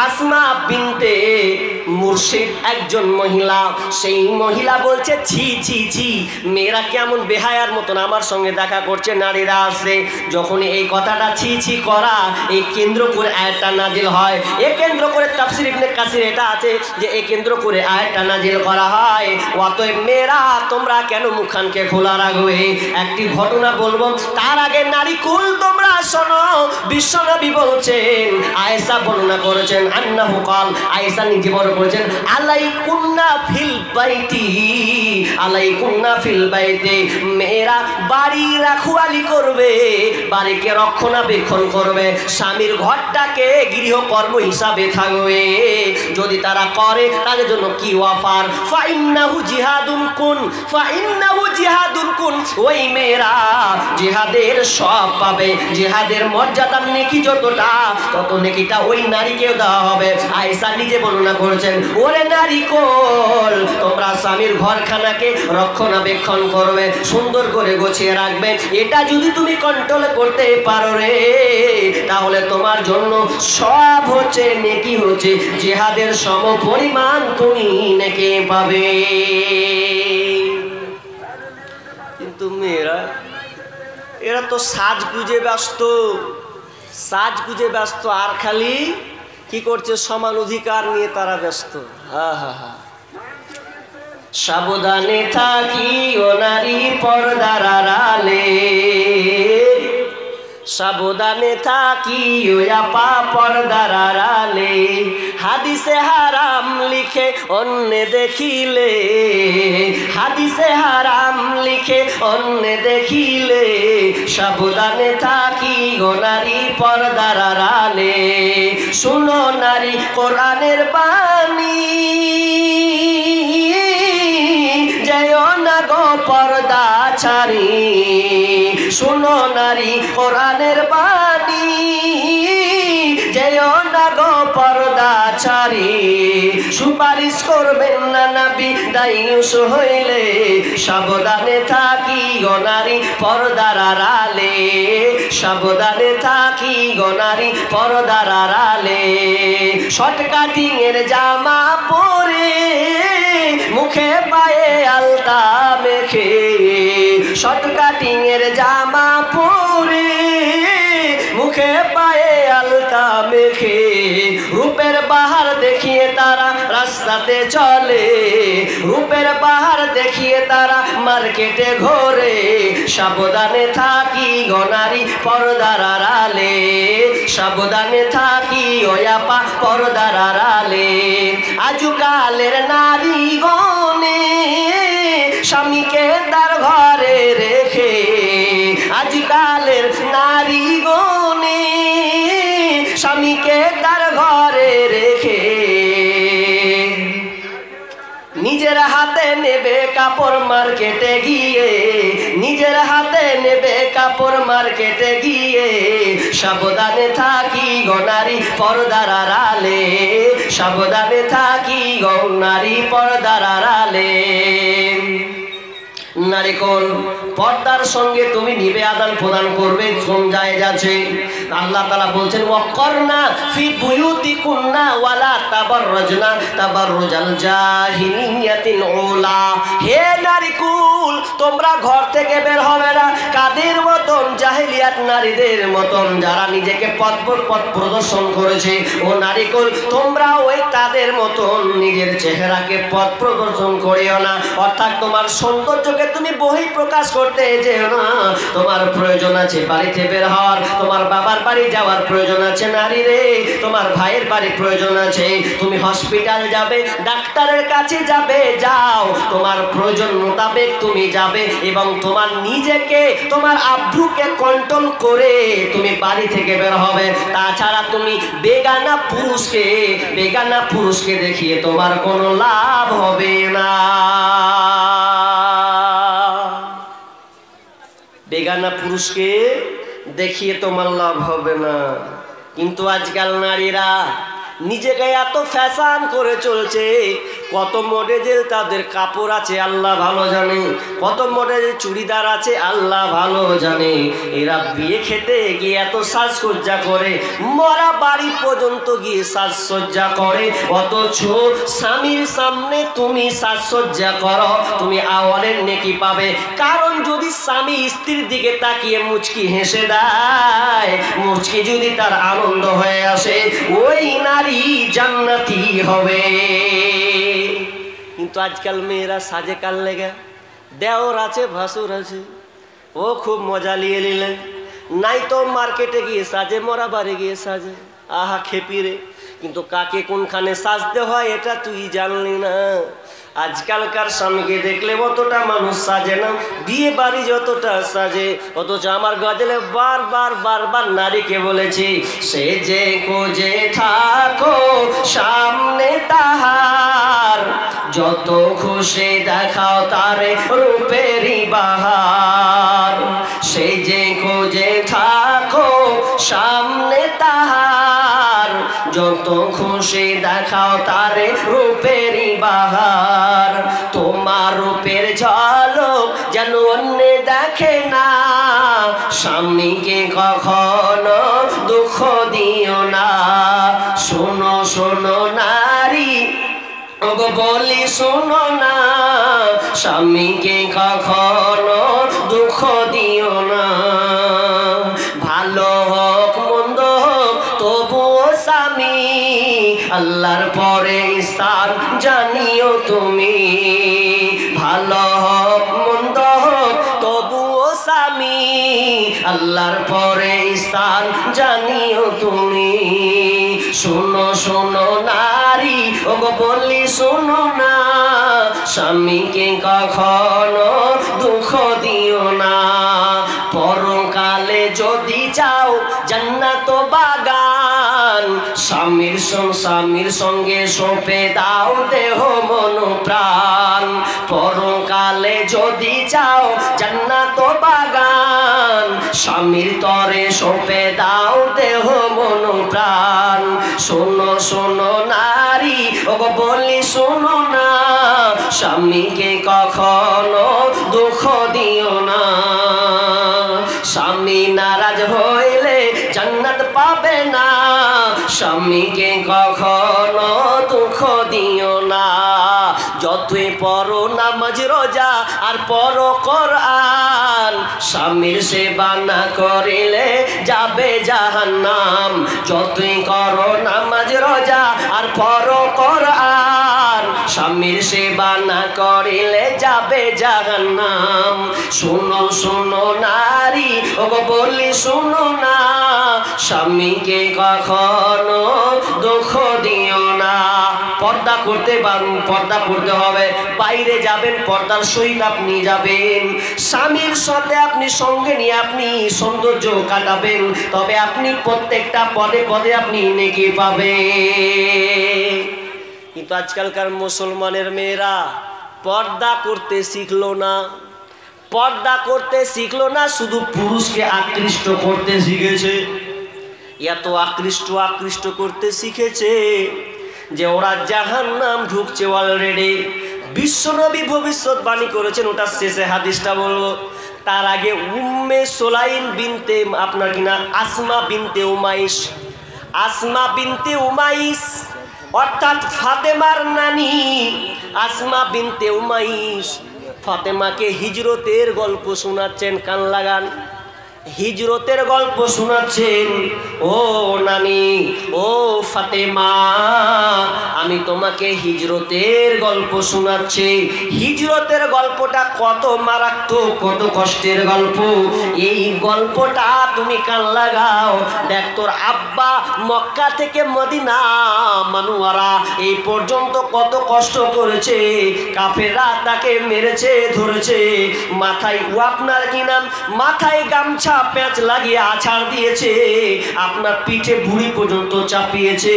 আসমা বিনতে মুর্শিদ একজন মহিলা, সেই মহিলা বলছে ছি ছি ছি, মেয়েরা কেমন বেহায়ার মতন আমার সঙ্গে দেখা করছে, নারীরা আছে। যখন এই কথাটা ছি ছি করা, এই কেন্দ্র করে আয়াতটা নাজিল হয়। এ কেন্দ্র করে তাফসীর ইবনে কাসির এটা আছে যে এ কেন্দ্র করে আয়াতটা নাজিল করা হয়। অতএব মেয়েরা তোমরা কেন মুখখানকে খোলা রাখবে? একটি ঘটনা বলবো, তার আগে নারী কুল তোমরা শোনো, বিশ্বনবী বলছেন, আয়েশা বর্ণনা করেছেন, আন্নাহু কাল, আয়েশা নিজে বর্ণনা করেছেন, আলাইকুন্না ফিল বাইতি, আলাইকুন্না ফিল বাইতি, মেয়েরা বাড়ি রাখওয়ালি করবে, বাড়িকে রক্ষণাবেক্ষণ করবে, স্বামীর ঘরটাকে গৃহকর্ম হিসাবে থাকবে। যদি তারা করে তাদের জন্য কি অফার, ফাইন্নাহু জিহাদুন কুন, ফাইন্নাহু জিহাদুন কুন, ওই মেয়েরা জিহাদের সব পাবে, জিহাদের মর্যাদা নেকি যতটা, তত নেকিটা ওই নারীকেও দেওয়া হবে। আয়েশা নিজে বর্ণনা করেছেন, ওরে নারী কোল, তোমরা স্বামীর ঘরখানাকে রক্ষণাবেক্ষণ করবে, সুন্দর করে গুছিয়ে রাখবে, এটা যদি তুমি কন্ট্রোল করতে পারো রে, তাহলে তোমার জন্য সব হচ্ছে নেকি, হচ্ছে জিহাদের সম পরিমাণ তুমি নেকি পাবে। কিন্তু মেয়েরা, এরা তো সাজগুজে ব্যস্ত, সাজগুজে ব্যস্ত, আর খালি কি করছে, সমান অধিকার নিয়ে তারা ব্যস্ত। হা হা হা। সাবধানে থাকি ও নারী পর্দার আড়ালে, সাবধানে থাকি ও আপা পর্দার আড়ালে, হাদিসে হারাম লিখে অন্য দেখিলে, হাদিসে হারাম লিখে অন্য দেখিলে, সাবধানে থাকি ও নারী পর্দার আড়ালে। শুনো নারী কোরআনের বাণী, যেও না গো পর্দা ছাড়ি, শুনো নারী কোরআনের বাণী, যেও না গো পর্দা ছাড়ি, সুপারিশ করবেন না নবী দায়ুস হইলে, সাবধানে থাকি গো নারী পর্দার আড়ালে, সাবধানে থাকি গো নারী পর্দার আড়ালে। শর্ট কাটিং এর জামা পরে, মুখে পায়ে আলতা মেখে, শর্ট কাটিং এর জামা পরে, মুখে পায়ে আলতা মেখে, রূপের বাহার দেখিয়ে তারা রাস্তাতে চলে, রূপের বাহার দেখিয়ে তারা মার্কেটে ঘোরে, সাবধানে থাকি গো নারী পর্দার আড়ালে, সাবধানে থাকি ও আপা পর্দার আড়ালে। আজকালের নারী গনে স্বামীকে তার ঘরে রেখে, আজকালের নারী গনে স্বামীকে তার ঘরে রেখে, নিজের হাতে নেবে কাপড় মার্কেটে গিয়ে, নিজের হাতে নেবে কাপড় মার্কেটে গিয়ে, সাবধানে থাকি গো নারী পর্দার আড়ালে, সাবধানে থাকি গো নারী পর্দার আড়ালে। নারী কোন পর্দার সঙ্গে তুমি নিবে আদান প্রদান করবে, কোন জায়েজ আছে। আল্লাহ তাআলা বলছেন, ওয়াকরনা ফি বুয়ুতিকুন্না ওয়ালা তাবাররাজনা তাবাররুজাল জাহিলিয়াতিল উলা, হে নারী কুল, তোমরা ঘর থেকে বের হবে না কাদের মতন, জাহেলিয়াত নারীদের মতন, যারা নিজেকে পথ প্রদর্শন করেছে। ও নারী কুল, তোমরা ওই তাদের মতন নিজের চেহারাকে পথ প্রদর্শন করিও না, অর্থাৎ তোমার সৌন্দর্যকে তুমি বহি প্রকাশ করতে যেও না। তোমার প্রয়োজন আছে বাড়িতে বের হওয়ার, তোমার বাবার বাড়ি যাওয়ার প্রয়োজন আছে নারী রে, তোমার ভাইয়ের বাড়ি প্রয়োজন আছে, তুমি হসপিটাল যাবে, ডাক্তারের কাছে যাবে, যাও, তোমার প্রয়োজন মোতাবেক তুমি যাবে, এবং তোমার নিজেকে, তোমার আব্রুকে কন্ট্রোল করে তুমি বাড়ি থেকে বের হবে। তাছাড়া তুমি বেগানা পুরুষকে দেখিয়ে তোমার কোনো লাভ হবে না, বেগানা পুরুষকে দেখিয়ে তোমার লাভ হবে না। কিন্তু আজকাল নারীরা নিজেকে এত ফ্যাশন করে চলছে, কত মডেল তাদের কাপড় আছে আল্লাহ ভালো জানে, কত মডেল চুড়িদার আছে আল্লাহ ভালো জানে। এরা বিয়ে খেতে গিয়ে এত সাজসজ্জা করে, মরা বাড়ি পর্যন্ত গিয়ে সাজসজ্জা করে, অথচ স্বামীর সামনে তুমি সাজসজ্জা করো, তুমি আওয়ালের নেকি পাবে। কারণ যদি স্বামী স্ত্রীর দিকে তাকিয়ে মুচকি হেসে দেয়, মুচকি যদি তার আনন্দ হয়ে আসে, ওই নারী জান্নাতি হবে। কিন্তু আজকাল মেয়েরা সাজে কাল লেগে, দেওর আছে ভাসুর আছে, ও খুব মজা নিয়ে নিলে, নাই তো মার্কেটে গিয়ে সাজে, মরা বাড়ি গিয়ে সাজে। আহা খেপি রে, কিন্তু কাকে কোনখানে সাজতে হয় এটা তুই জানলি না। আজকালকার স্বামীকে দেখলে অতটা মানুষ সাজে না, বিয়ে বাড়ি যতটা সাজে। অথচ আমার গজলে বারবার বারবার নারীকে বলেছি, সে যে কোজে থাকো সামনে তাহার, যত খুশি দেখাও তারে রূপেরই বাহার। সে যে কোজে থাকো সামনে তাহার, যত খুশি দেখাও তারে রূপেরই বাহার। তোমার রূপের ঝলক যেন অন্য দেখে না, স্বামীকে কখনো দুঃখ দিও না। শোনো শোনো নারী, ওগো বলি শোনো না, স্বামীকে কখনো দুঃখ দিও না। ভালো হোক মন্দ হোক তবুও স্বামী, আল্লাহর পরে স্থান জানিও তুমি। ভালো হোক মন্দ হোক তবুও স্বামী, আল্লাহর পরে স্থান জানিও তুমি। শোনো শোনো নারী, ওগো বলি শোনো না, স্বামীকে কখনো দুঃখ দিও না। পরকালে যদি চাও জান্নাত বাগান, স্বামীর সঙ্গে সঁপে দাও দেহ মন প্রাণ। পরকালে যদি চাও জান্নাত বাগান, স্বামীর তরে সঁপে দাও দেহ মন প্রাণ। শোনো শোনো নারী, ওগো বলি শোনো না, স্বামীকে কখনো দুঃখ দিও না। স্বামী নারাজ হইলে জান্নাত পাবে না, স্বামীকে কখনো দুঃখ দিও না। যতই পড়ো নামাজ রোজা আর পড়ো কোরআন, স্বামীর সেবা না করিলে যাবে জাহান্নাম। যতই করো নামাজ রোজা আর পড়ো কোরআন, স্বামীর সেবা না করিলে যাবে জাহান্নাম। শোনো শোনো নারী, ওগো বলি শোনো না, স্বামীকে কখনো দুঃখ দিও না। পর্দা করতে হবে, বাইরে যাবেন পর্দার সহিত আপনি যাবেন, স্বামীর সাথে আপনি সঙ্গে নিয়ে আপনি সৌন্দর্য কাটাবেন, তবে আপনি প্রত্যেকটা পদে পদে আপনি নেকি পাবেন। কিন্তু আজকালকার মুসলমানের মেয়েরা পর্দা করতে শিখলো না, পর্দা করতে শিখলো না, শুধু পুরুষকে আকৃষ্ট করতে শিখেছে। এত আকৃষ্ট করতে শিখেছে যে ওরা জাহান্নাম ঢুকছে অলরেডি। বিশ্বনবী ভবিষ্যৎবাণী করেছেন, ওটা শেষে হাদিসটা বলবো। তার আগে উম্মে সোলাইম বিনতে আপনার কিনা আসমা বিনতে উমাইস অর্থাৎ ফাতেমার নানি আসমা বিনতে উমাইস ফাতেমাকে হিজরতের গল্প শোনাচ্ছেন। কান লাগান, হিজরতের গল্প শোনাচ্ছেন। ও নানি, ও ফাতেমা, আমি তোমাকে হিজরতের গল্প শোনাচ্ছি। হিজরতের গল্পটা কত মারাত্মক, কত কষ্টের গল্প। এই গল্পটা তুমি কান লাগাও। দেখ, তোর আব্বা মক্কা থেকে মদিনা মানুয়ারা এই পর্যন্ত কত কষ্ট করেছে। কাফেররা তাকে মেরেছে, ধরেছে, মাথায় আপনার কি নাম, মাথায় গামছা প্যাঁচ লাগিয়ে আছাড় দিয়েছে, আপনার পিঠে ভুঁড়ি পর্যন্ত চাপিয়েছে,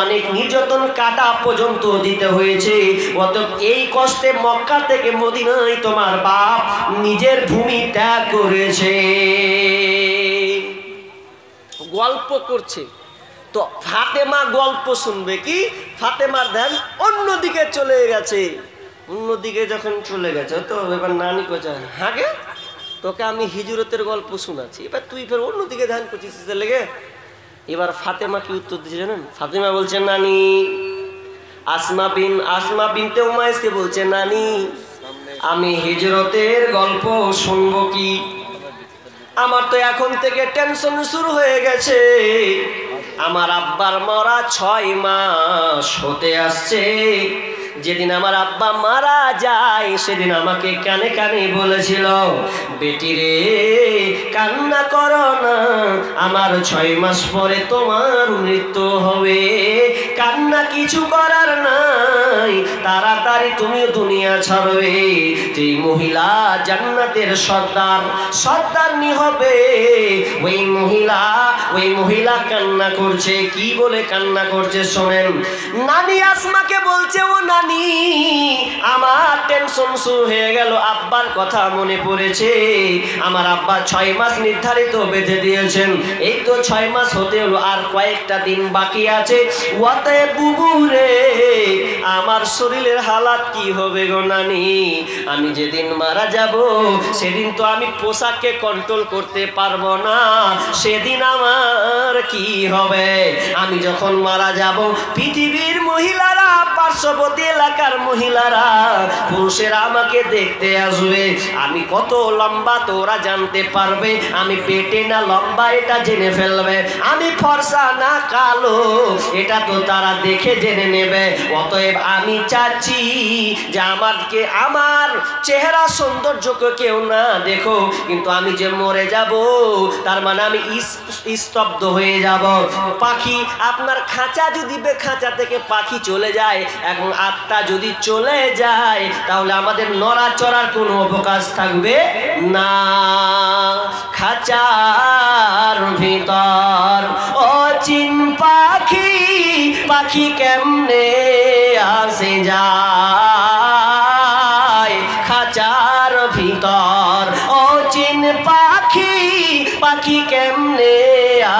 অনেক নির্যাতন কাটা পর্যন্ত দিতে হয়েছে। অতএব এই কষ্টে মক্কা থেকে মদিনায় তোমার বাপ নিজের ভূমি ত্যাগ করেছে। গল্প করছে তো ফাতেমা গল্প শুনবে কি, ফাতেমার ধ্যান অন্যদিকে চলে গেছে। অন্যদিকে যখন চলে গেছে তো এবার নানি কোথায়, হাগে তোকে আমি হিজরতের গল্প শোনাচ্ছি, এবার তুই ফের অন্যদিকে ধ্যান করছিস লেগে। এবার ফাতেমা কি উত্তর দিচ্ছে জানেন? ফাতেমা বলছে, নানি, আসমা বিনতে উমাইসকে বলছে, নানি আমি হিজরতের গল্প শুনবো কি? আমার তো এখন থেকে টেনশন শুরু হয়ে গেছে। আমার আব্বার মরা 6 মাস হতে আসছে, যেদিন আমার আব্বা মারা যায় সেদিন আমাকে কানে কানে বলেছিল, বেটি রে কান্না করো না, আমার 6 মাস পরে তোমার মৃত্যু হবে, কান্না কিছু করার নাই, তাড়াতাড়ি তুমি দুনিয়া ছাড়বে। যে মহিলা জান্নাতের সর্দারনি হবে, ওই মহিলা কান্না করছে। কি বলে কান্না করছে শোনেন। নানি আসমাকে বলছে, ও নানি আমার টেনশন শুরু হয়ে গেল, আব্বার কথা মনে পড়েছে। আমার আব্বা 6 মাস নির্ধারিত বেঁধে দিয়েছেন, এই তো 6 মাস হতে হলো, আর কয়েকটা দিন বাকি আছে। ওয়াতে বুবু রে আমার শরীরের হালাত কি হবে গো নানি? আমি যেদিন মারা যাব সেদিন তো আমি পোশাককে কন্ট্রোল করতে পারবো না, সেদিন আমার কি হবে? আমি যখন মারা যাব পৃথিবীর মহিলারা, পার্শ্ববর্তী এলাকার মহিলারা, পুরুষেরা আমাকে দেখতে আসবে। আমি কত লম্বা তো ওরা জানতে পারবে, আমি পেটে না লম্বা এটা জেনে ফেলবে, আমি ফর্সা না কালো এটা তো তারা দেখে জেনে নেবে। অতএব আমি চাচ্ছি যে আমার চেহারা সৌন্দর্যকে কেউ না দেখো, কিন্তু আমি যে মরে যাব তার মানে আমি স্তব্ধ হয়ে যাব। পাখি আপনার খাঁচা যদি খাঁচা থেকে পাখি চলে যায়, এখন আত্মা যদি চলে যায়, তাহলে আমাদের নড়াচড়ার কোনো অবকাশ থাকবে না। খাঁচার ভিতর অচিন পাখি কেমনে আসে যায়, খাঁচার ভিতর অচিন পাখি কেমনে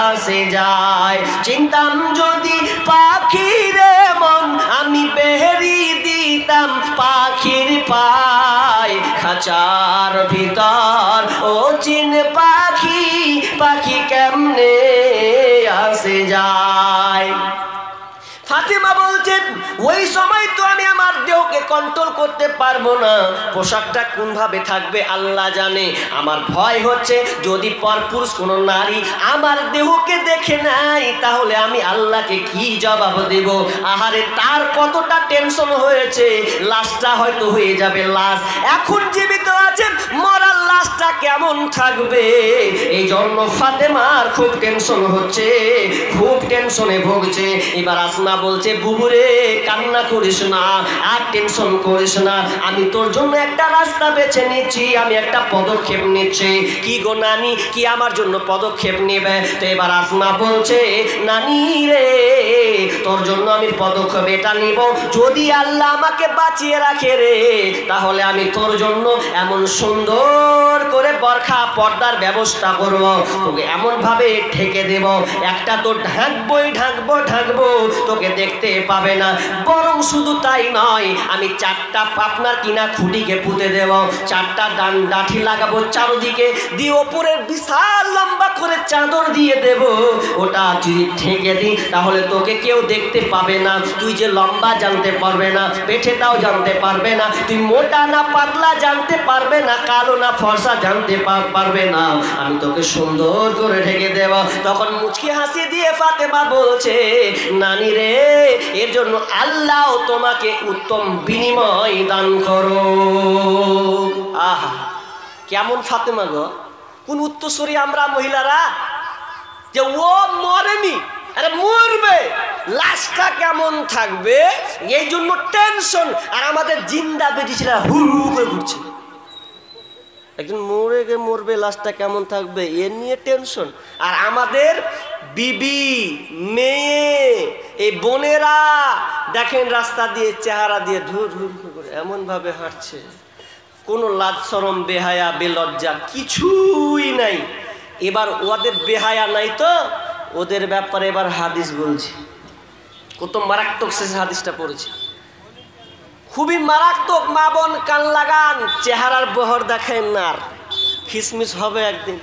আসে যায়। চিন্তাম যদি পাখির মন, আমি বেহেরি দিতাম পাখির পায়, খাঁচার ভিতর অচিন পাখি কেমনে আসে যায়। ফাতেমা বলছেন, ওই সময় তো আমি আমার দেহকে কন্ট্রোল করতে পারবো না, পোশাকটা কোন ভাবে থাকবে আল্লাহ জানে। আমার ভয় হচ্ছে যদি পরপুরুষ কোন নারী আমার দেহকে দেখে নাই, তাহলে আমি আল্লাহকে কি জবাব দেব? আহারে তার কতটা টেনশন হয়েছে, লাশটা হয়তো হয়ে যাবে লাশ, এখন জীবিত আছেন, মরার লাশটা কেমন থাকবে? এই জন্য ফাতেমার খুব টেনশন হচ্ছে, খুব টেনশনে ভুগছে। এবার আসমা বলছে, বুবুরে কান্না করিস না, আর টেনশন করিস না, আমি তোর জন্য একটা রাস্তা বেছে নিচ্ছি, আমি একটা পদক্ষেপ নিচ্ছি। কি গো নানি, কি আমার জন্য পদক্ষেপ নেবে? তো এবার আসমা বলছে, নানি রে তোর জন্য আমি পদক্ষেপ এটা নিব, যদি আল্লাহ আমাকে বাঁচিয়ে রাখে রে, তাহলে আমি তোর জন্য এমন সুন্দর করে বরখা পর্দার ব্যবস্থা করব, তোকে এমন ভাবে ঢেকে দেব, একটা তো ঢাকবো তোকে দেখতে পাবে না। বরং শুধু তাই নয়, আমি 4টা আপনার কিনা খুঁটিকে পুঁতে দেব, 4টা ডাঁঠি লাগাবো চারদিকে, দিয়ে ওপরে বিশাল লম্বা করে চাদর দিয়ে দেব, ওটা যদি ঢেকে দিই তাহলে তোকে কেউ দেখতে পাবে না, তুই যে লম্বা জানতে পারবে না, পেটেটাও জানতে পারবে না, তুই মোটা না পাতলা জানতে পারবে না, কালো না ফর্সা জানতে পারবে না, আমি তোকে সুন্দর করে ঢেকে দেব। তখন মুচকি হাসি দিয়ে ফাতেমা বলছে, নানি রে এর জন্য আল্লাহ তোমাকে উত্তম বিনিময় দান করো। আহা কেমন ফাতেমা গো, কোন উত্তরসূরি আমরা মহিলারা, যে ও মরেনি, আরে মরবে, লাশটা কেমন থাকবে এই জন্য টেনশন, আর আমাদের জিন্দা বেটিছিলা হু হু করে ঘুরছে, একজন মরবে লাশটা কেমন থাকবে এ নিয়ে টেনশন। আর আমাদের বিবি মেয়ে এই বোনেরা দেখেন রাস্তা দিয়ে চেহারা দিয়ে ধুর ধুর করে এমন ভাবে হাঁটছে, কোনো লাজ শরম বেহায়া বেলজ্জা কিছুই নাই। এবার ওদের বেহায়া নাই তো ওদের ব্যাপারে এবার হাদিস বলছি, কত মারাত্মক শেষ হাদিসটা পড়েছে, খুবই মারাত্মক। মা বোন কান লাগান, চেহারার বহর দেখেন না, খিসমিস হবে একদিন,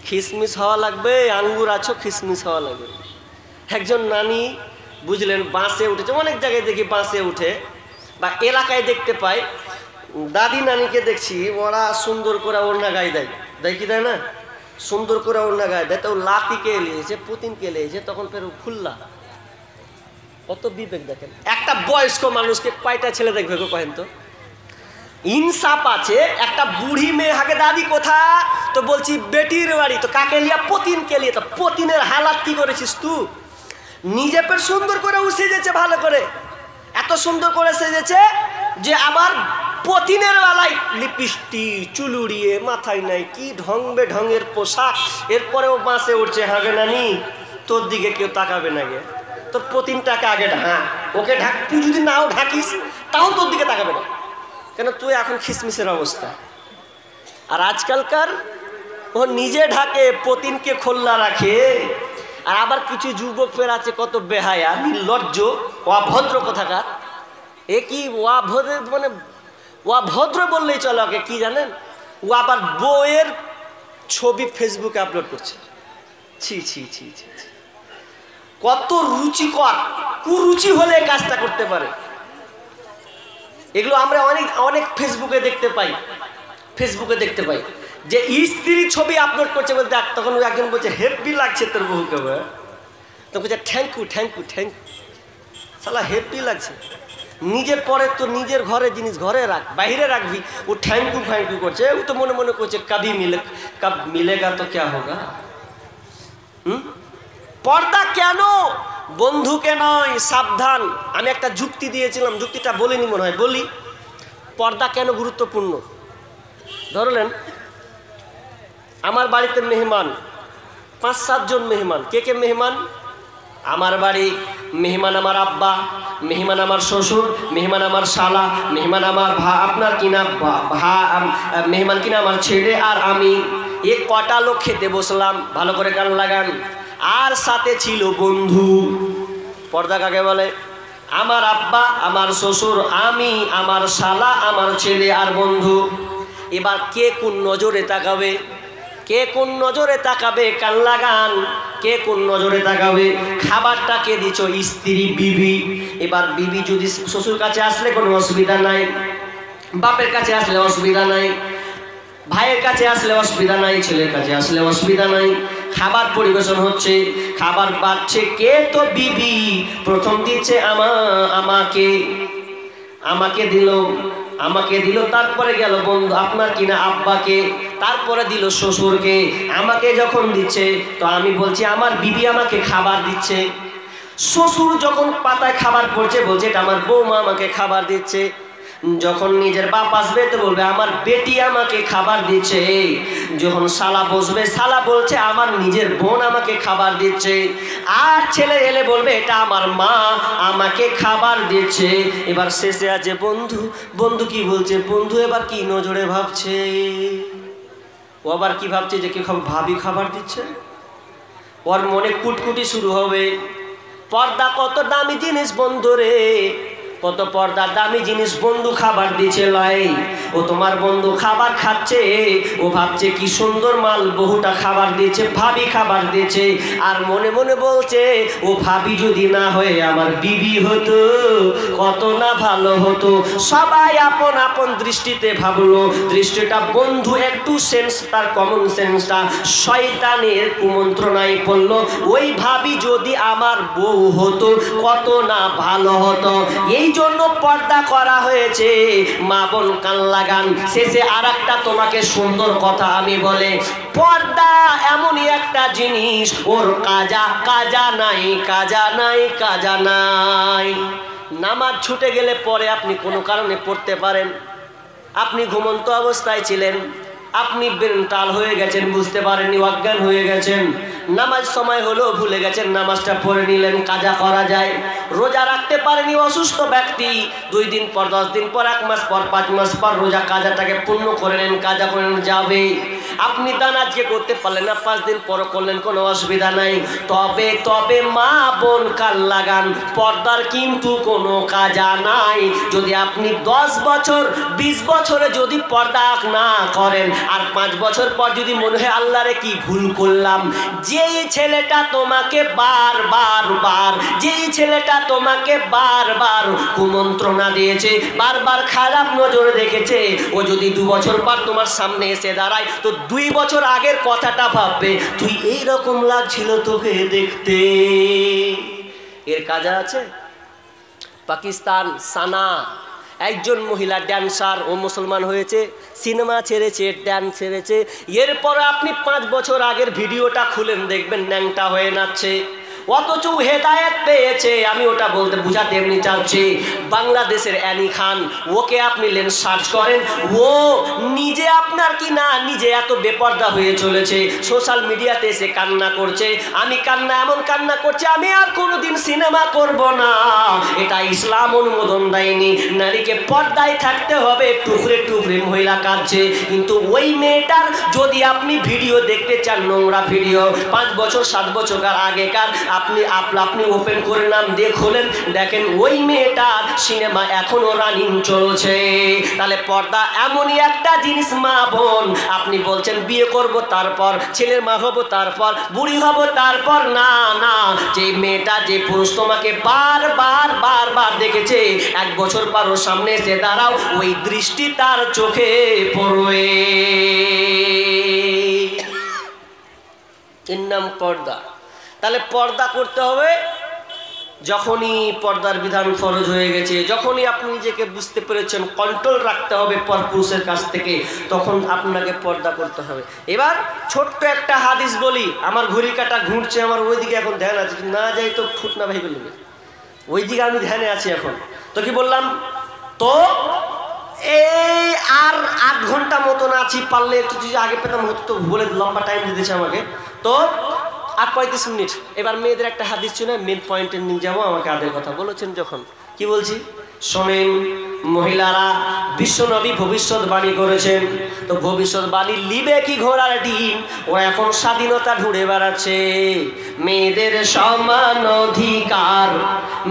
খিসমিস হওয়া লাগবে, আঙ্গুর আছো খিসমিস হওয়া লাগবে। একজন নানি বুঝলেন বাসে উঠেছে, অনেক জায়গায় দেখি বাসে উঠে বা এলাকায় দেখতে পাই, দাদি নানিকে দেখছি ওরা সুন্দর করে ওড়না গায়ে দেয়, দেয় কি দেয় না, সুন্দর করে ওড়না গায়ে দেয়, তো লাতিকে এলিয়েছে পুতিনকে এলিয়েছে, তখন ফের খুল্লা কত বিবেক দেখেন। একটা বয়স্ক মানুষকে কয়টা ছেলে দেখবে গো কহেন তো? ইনসাফ আছে। একটা বুড়ি মেয়ে হাকে দাদি কোথা, তো বলছি বেটির বাড়ি, তো কাকে লিয়া? পতিনকে লিয়ে। তো পতিনের হালাত কি করেছিস তুই? নিজে পেট সুন্দর করে সেজেছে, ভালো করে, এত সুন্দর করে সেজেছে যে আবার পতিনের বেলায় লিপস্টিক চুল উড়িয়ে, মাথায় নাই কি ঢং বে ঢঙের পোশাক, এরপরেও বাসে উঠছে। হাগে নানি তোর দিকে কেউ তাকাবে না গে, তোর পতিনটাকে আগে ঢাক, ওকে ঢাক। তুই যদি নাও ঢাকিস তাও তোর দিকে তাকাবে না, কেন তুই এখন খিসমিসের অবস্থা। আর আজকালকার ও নিজে ঢাকে, পতিনকে খোল্লা রাখে। আর আবার কিছু যুবক ফের আছে কত বেহায়া, নির্লজ্জ, অভদ্র কথাকার। এ কি অভদ্র, মানে অভদ্র বললেই চলে। ওকে কি জানেন, ও আবার বইয়ের ছবি ফেসবুকে আপলোড করছে। ছি ছি ছি ছি, কত রুচিকর, কুরুচি হলে কাজটা করতে পারে। এগুলো আমরা অনেক অনেক ফেসবুকে দেখতে পাই, ফেসবুকে দেখতে পাই যে স্ত্রী ছবি আপলোড করছে, বলতে তখন একজন বলছে হেব্বি লাগছে তোর বহুকে, তো বলছে thank you thank you thank you. শালা হেব্বি লাগছে, নিজের পরে তো নিজের ঘরে জিনিস ঘরে রাখ, বাইরে রাখবি। ও থ্যাংক ইউ করছে, ও তো মনে মনে করছে কবি কব মিলেগা তো ক্যা হোগা। পর্দা কেন? বন্ধুকে নয়, সাবধান। আমি একটা যুক্তি দিয়েছিলাম, যুক্তিটা বলিনি মনে হয়, বলি। পর্দা কেন গুরুত্বপূর্ণ? ধরলেন আমার বাড়িতে মেহমান, 5-7 জন মেহমান। কে কে মেহমান? আমার বাড়ি মেহমান আমার আব্বা, মেহমান আমার শ্বশুর, মেহমান আমার শালা, মেহমান আমার আপনার কিনা মেহমান কিনা আমার ছেলে আর আমি। এ কটা লোক খেতে বসলাম, ভালো করে কান লাগান। আর সাথে ছিল বন্ধু। পর্দা কাকে বলে? আমার আব্বা, আমার শ্বশুর, আমি, আমার শালা, আমার ছেলে আর বন্ধু। এবার কে কোন নজরে তাকাবে? কে কোন নজরে তাকাবে? কান লাগান। কে কোন নজরে তাকাবে? খাবারটা কে দিচ্ছ? স্ত্রী, বিবি। এবার বিবি যদি শ্বশুর কাছে আসলে কোনো অসুবিধা নাই, বাপের কাছে আসলে অসুবিধা নাই, ভাইয়ের কাছে আসলে অসুবিধা নাই, ছেলের কাছে আসলে অসুবিধা নাই। খাবার পরিবেশন হচ্ছে, খাবার পাচ্ছে কে? তো বিবি। প্রথম দিচ্ছে আমাকে দিল, তারপরে গেল বন্ধু আপনার কিনা আব্বাকে, তারপরে দিল শ্বশুরকে। আমাকে যখন দিচ্ছে তো আমি বলছি আমার বিবি আমাকে খাবার দিচ্ছে। শ্বশুর যখন পাতায় খাবার পড়ছে বলছে এটা আমার বৌমা আমাকে খাবার দিচ্ছে। যখন নিজের বাপ আসবে তো বলবে আমার বেটি আমাকে খাবার দিচ্ছে। যখন শালা বসবে শালা বলছে আমার নিজের বোন আমাকে খাবার দিচ্ছে। আর ছেলে এলে বলবে এটা আমার মা আমাকে খাবার দিচ্ছে। এবার শেষে আছে বন্ধু। বন্ধু কি বলছে? বন্ধু এবার কি নজরে ভাবছে? ও আবার কি ভাবছে যে কেউ ভাবি খাবার দিচ্ছে। ওর মনে কুটকুটি শুরু হবে। পর্দা কত দামি জিনিস বন্ধু রে, কত পর্দা দামি জিনিস। বন্ধু খাবার দিচ্ছে লাই, ও তোমার বন্ধু খাবার খাচ্ছে, ও ভাবছে কি সুন্দর মাল, বহুটা খাবার দিচ্ছে, ভাবি খাবার দিচ্ছে। আর মনে মনে বলছে ও ভাবি যদি না হয়ে আমার বিবি হতো কত না ভালো হতো। সবাই আপন আপন দৃষ্টিতে ভাবলো, দৃষ্টিটা বন্ধু একটু সেন্স, তার কমন সেন্সটা শয়তানের কুমন্ত্রণায় পড়লো। ওই ভাবি যদি আমার বউ হতো কত না ভালো হতো। এই জন্য পর্দা করা হয়েছে। মা বোন কান লাগান। শেষে আর একটা তোমাকে সুন্দর কথা আমি বলে, পর্দা এমনই একটা জিনিস, ওর কাজা নাই। নামাজ ছুটে গেলে পরে আপনি কোনো কারণে পড়তে পারেন। আপনি ঘুমন্ত অবস্থায় ছিলেন, আপনি বেনটাল হয়ে গেছেন, বুঝতে পারেননি, অজ্ঞান হয়ে গেছেন, নামাজ সময় হলো ভুলে গেছেন, নামাজটা পড়ে নিলেন, কাজা করা যায়। রোজা রাখতে পারেনি অসুস্থ ব্যক্তি, 2 দিন পর, 10 দিন পর, 1 মাস পর, 5 মাস পর রোজা কাজাটাকে পূর্ণ করে নেন, কাজা করে নেন, যাবে। আপনি দান আজকে করতে পারলেন না, 5 দিন পর করলেন, কোনো অসুবিধা নাই। তবে মা বোন কান লাগান, পর্দার কিন্তু কোনো কাজা নাই। যদি আপনি 10 বছর 20 বছরে যদি পর্দা না করেন, আর 5 বছর পর যদি মনে হয় আল্লাহরে কি ভুল করলাম, যেই ছেলেটা তোমাকে বারবার কুমন্ত্রণা দিয়েছে, বারবার খারাপ নজর দেখেছে, ও যদি 2 বছর পর তোমার সামনে এসে দাঁড়ায় তো 2 বছর আগের কথাটা ভাববে, তুই এইরকম লাগছিল তোকে দেখতে। এর কাজা আছে? পাকিস্তান সানা একজন মহিলা ড্যান্সার, ও মুসলমান হয়েছে, সিনেমা ছেড়েছে, ড্যান্স ছেড়েছে। এরপর আপনি 5 বছর আগের ভিডিওটা খুলেন, দেখবেন ন্যাংটা হয়ে নাচছে, অথচ হেদায়েত পেয়েছে। আমি ওটা বলতে বুঝাতে এমনি চাচ্ছি, বাংলাদেশের অ্যানি খান, ওকে আপনি লেন্স সার্চ করেন, ও নিজে আপনার কি না নিজে এত বেপর্দা হয়ে চলেছে, সোশ্যাল মিডিয়াতে এসে কান্না করছে, আমি কান্না এমন কান্না করছে আমি আর কোনোদিন সিনেমা করব না, এটা ইসলাম অনুমোদন দেয়নি, নারীকে পর্দায় থাকতে হবে, টুকরে টুকরে মহিলা কাঁদছে। কিন্তু ওই মেয়েটার যদি আপনি ভিডিও দেখতে চান, নোংরা ভিডিও 5 বছর 7 বছর আগেকার, আপনি ওপেন করে নাম দিয়ে খোলেন, দেখেন ওই মেয়েটার সিনেমা এখনো রানিং চলছে। তাহলে পর্দা এমনই একটা জিনিস মা বোন, আপনি বলছেন বিয়ে করব তারপর ছেলের মা হব তারপর বুড়ি হব তারপর, না না, যে মেয়েটা যে পুরুষ তোমাকে বারবার দেখেছে, 1 বছর পর ওর সামনে এসে দাঁড়াও, ওই দৃষ্টি তার চোখে পড়বে। এর নাম পর্দা। তাহলে পর্দা করতে হবে যখনই পর্দার বিধান ফরজ হয়ে গেছে, যখনই আপনি নিজেকে বুঝতে পেরেছেন কন্ট্রোল রাখতে হবে পরপুরুষের কাছ থেকে, তখন আপনাকে পর্দা করতে হবে। এবার ছোট্ট একটা হাদিস বলি, আমার ঘড়ি কাটা ঘুরছে, আমার ওইদিকে এখন ধ্যান আছে, না যাই তো ফুটনা ভাই বলবে, ওইদিকে আমি ধ্যানে আছি এখন। তো কি বললাম, তো এই আর 8 ঘন্টা মতন আছি, পারলে একটু যদি আগে পেতাম হতো, তো বলে লম্বা টাইম দিতেছে আমাকে, তো 8:35 মিনিট। এবার মেয়েদের একটা হাদিস শুনে মেন পয়েন্টে নিয়ে যাবো, আমাকে আদের কথা বলেছেন যখন, কি বলছি শোনেন। মহিলারা, বিশ্বনবী ভবিষ্যৎবাণী করেছেন, তো ভবিষ্যৎবাণী লিবে কি ঘোড়ার ডিম, ও এখন স্বাধীনতা ঢুঁড়ে বেড়াচ্ছে, মেয়েদের সমান অধিকার,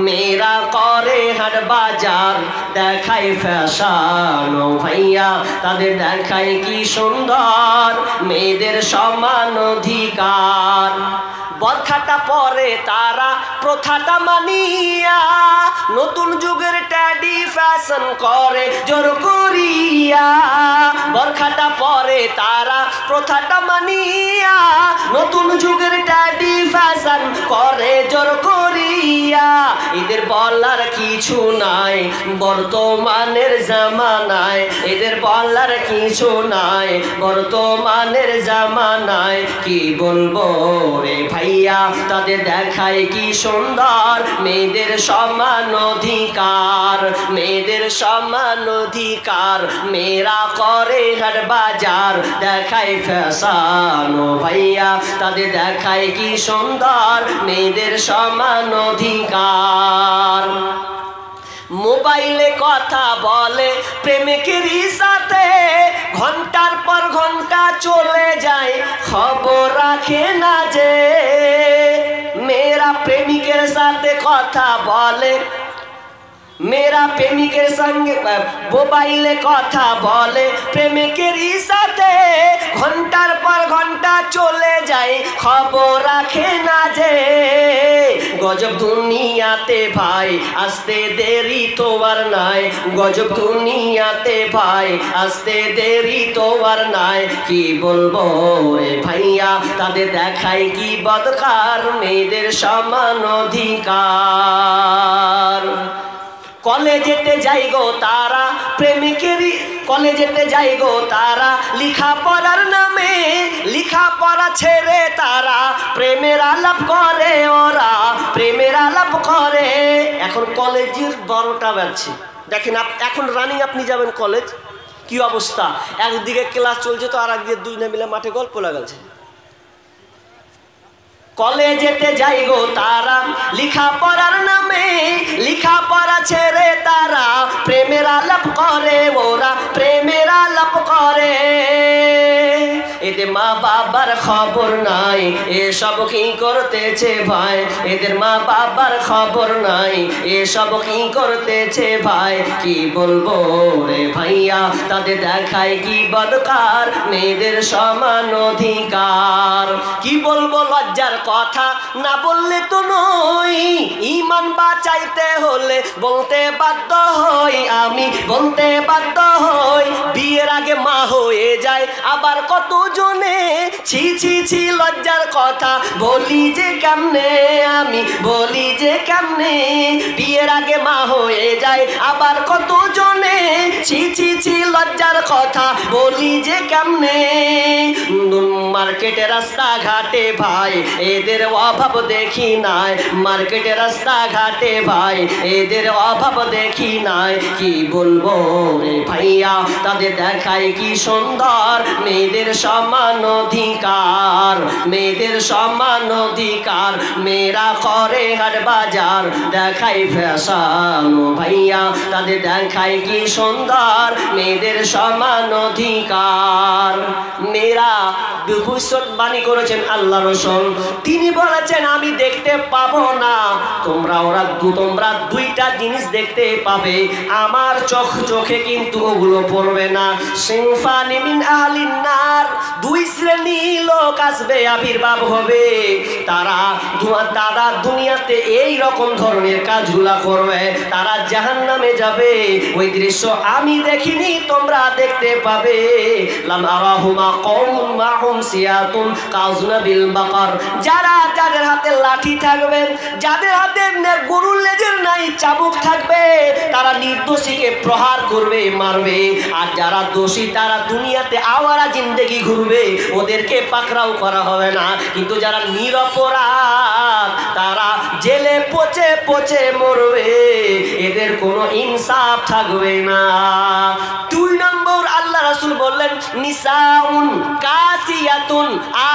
মেয়েরা করে হাট বাজার, দেখায় ফ্যাশন, ও ভাইয়া তাদের দেখায় কি সুন্দর, মেয়েদের সমান অধিকার। বরখাটা পরে তারা প্রথাটা মানিয়া, নতুন যুগের ট্যাডি ফ্যাশন করে জোর করিয়া, বরখাটা পরে তারা প্রথাটা মানিয়া, নতুন যুগের ট্যাডি ফ্যাশন করে জোর করিয়া। এদের বলার কিছু নাই বর্তমানের জামানায়, এদের বলার কিছু নাই বর্তমানের জামানায়, কি বলবো রে ভাইয়া তাদের দেখায় কি সুন্দর, মেয়েদের সমান অধিকার, মেয়েদের সমান অধিকার, মেয়েরা করে হাট বাজার, দেখায় ফ্যাশন, ও ভাইয়া তাদের দেখায় কি সুন্দর, মেয়েদের সমান অধিকার। মোবাইলে কথা বলে প্রেমিকেরই সাথে, ঘন্টার পর ঘন্টা চলে যায়, খবর রাখে না যে, মেয়েরা প্রেমিকের সাথে কথা বলে, মেয়েরা প্রেমিকের সঙ্গে মোবাইলে কথা বলে প্রেমিকেরই সাথে, ঘন্টার পর ঘন্টা চলে যায়, খবর রাখে না যে, গজব দুনিয়াতে ভাই আসতে দেরি তো আর নাই, গজব দুনিয়াতে ভাই আসতে দেরি তো আর নাই, কি বলবো রে ভাইয়া তাদের দেখায় কি বদকার, মেয়েদের সমান অধিকার। কলেজেতে যাই গো তারা প্রেমিকেরই, কলেজেতে যাই গো তারা লিখা পড়ার নামে, লিখা পড়া ছেড়ে তারা প্রেমের আলাপ করে, ওরা প্রেমের আলাপ করে। এখন কলেজের 12টা বাজছে, দেখেন এখন রানিং আপনি যাবেন কলেজ, কি অবস্থা, একদিকে ক্লাস চলছে তো আর একদিকে দুজনে মিলে মাঠে গল্প লাগাচ্ছে। কলেজেতে যাই গো তারা লিখা পড়ার নামে, লিখা পড়া ছেড়ে তারা প্রেমের আলাপ করে, ওরা প্রেমের আলাপ করে। এদের মা বাবার খবর নাই এসব কি করতেছে ভাই, এদের মা বাবার খবর নাই এসব কি করতেছে ভাই, কি বলবো রে ভাইয়া তাদের দেখায় কি বদকার, মেয়েদের সমান অধিকার। কি বলবো লজ্জার কথা, না বললে তো নই, ঈমান বাঁচাইতে হলে বলতে বাধ্য হই, আমি বলতে বাধ্য হই। বিয়ের আগে মা হয়ে যায়, আবার কত জনে, ছি ছি ছি লজ্জার কথা বলি যে কেমনে, আমি বলি যে কেমনে, বিয়ের আগে মা হয়ে যায় আবার কত জনে, ছি ছি ছি লজ্জার কথা বলি যে কেমনে। মার্কেটে রাস্তাঘাটে ভাই এদের অভাব দেখি নাই, মার্কেটে রাস্তাঘাটে ভাই এদের অভাব দেখি নাই। কি বলবো রে ভাইয়া, তাদের দেখায় কি সুন্দর মেয়েদের সমান অধিকার, মেয়েদের সমান অধিকার, মেয়েরা করে হাট বাজার দেখায় ফ্যাশন ভাইয়া, তাদের দেখায় কি সুন্দর মেয়েদের সমান অধিকার। মেয়েরা ভবিষ্যৎবাণী করেছেন আল্লাহ রাসূল, তিনি বলেছেন আমি দেখতে পাবো না, তোমরা দুইটা জিনিস দেখতে পাবে, আমার চোখে কিন্তু ওগুলো পড়বে না। সিনফানি মিন আহলিন নার, দুই শ্রেণী লোক আসবে, আবির্ভাব হবে, তারা দুনিয়াতে এই রকম ধরনের কাজগুলা করবে, তারা জাহান্নামে যাবে। ওই দৃশ্য আমি দেখিনি, তোমরা দেখতে পাবে। লাম আরাহুমা কওমুন মাহুম সিয়াতুন কাযনা বিল বাকার, যাদের হাতে লাঠি থাকবে, যাদের হাতে গরুর লেজের নাই চাবুক থাকবে, তারা নির্দোষীকে প্রহার করবে, মারবে। আর যারা দোষী তারা দুনিয়াতে আওয়ারা জিন্দেগি ঘুরবে, ওদেরকে পাকড়াও করা হবে না। কিন্তু যারা নিরপরাধ তারা জেলে পচে পচে মরবে, এদের কোনো ইনসাফ থাকবে না। 2 নম্বর আল্লাহ রাসূল বললেন নিসাউন কাসিয়াতুন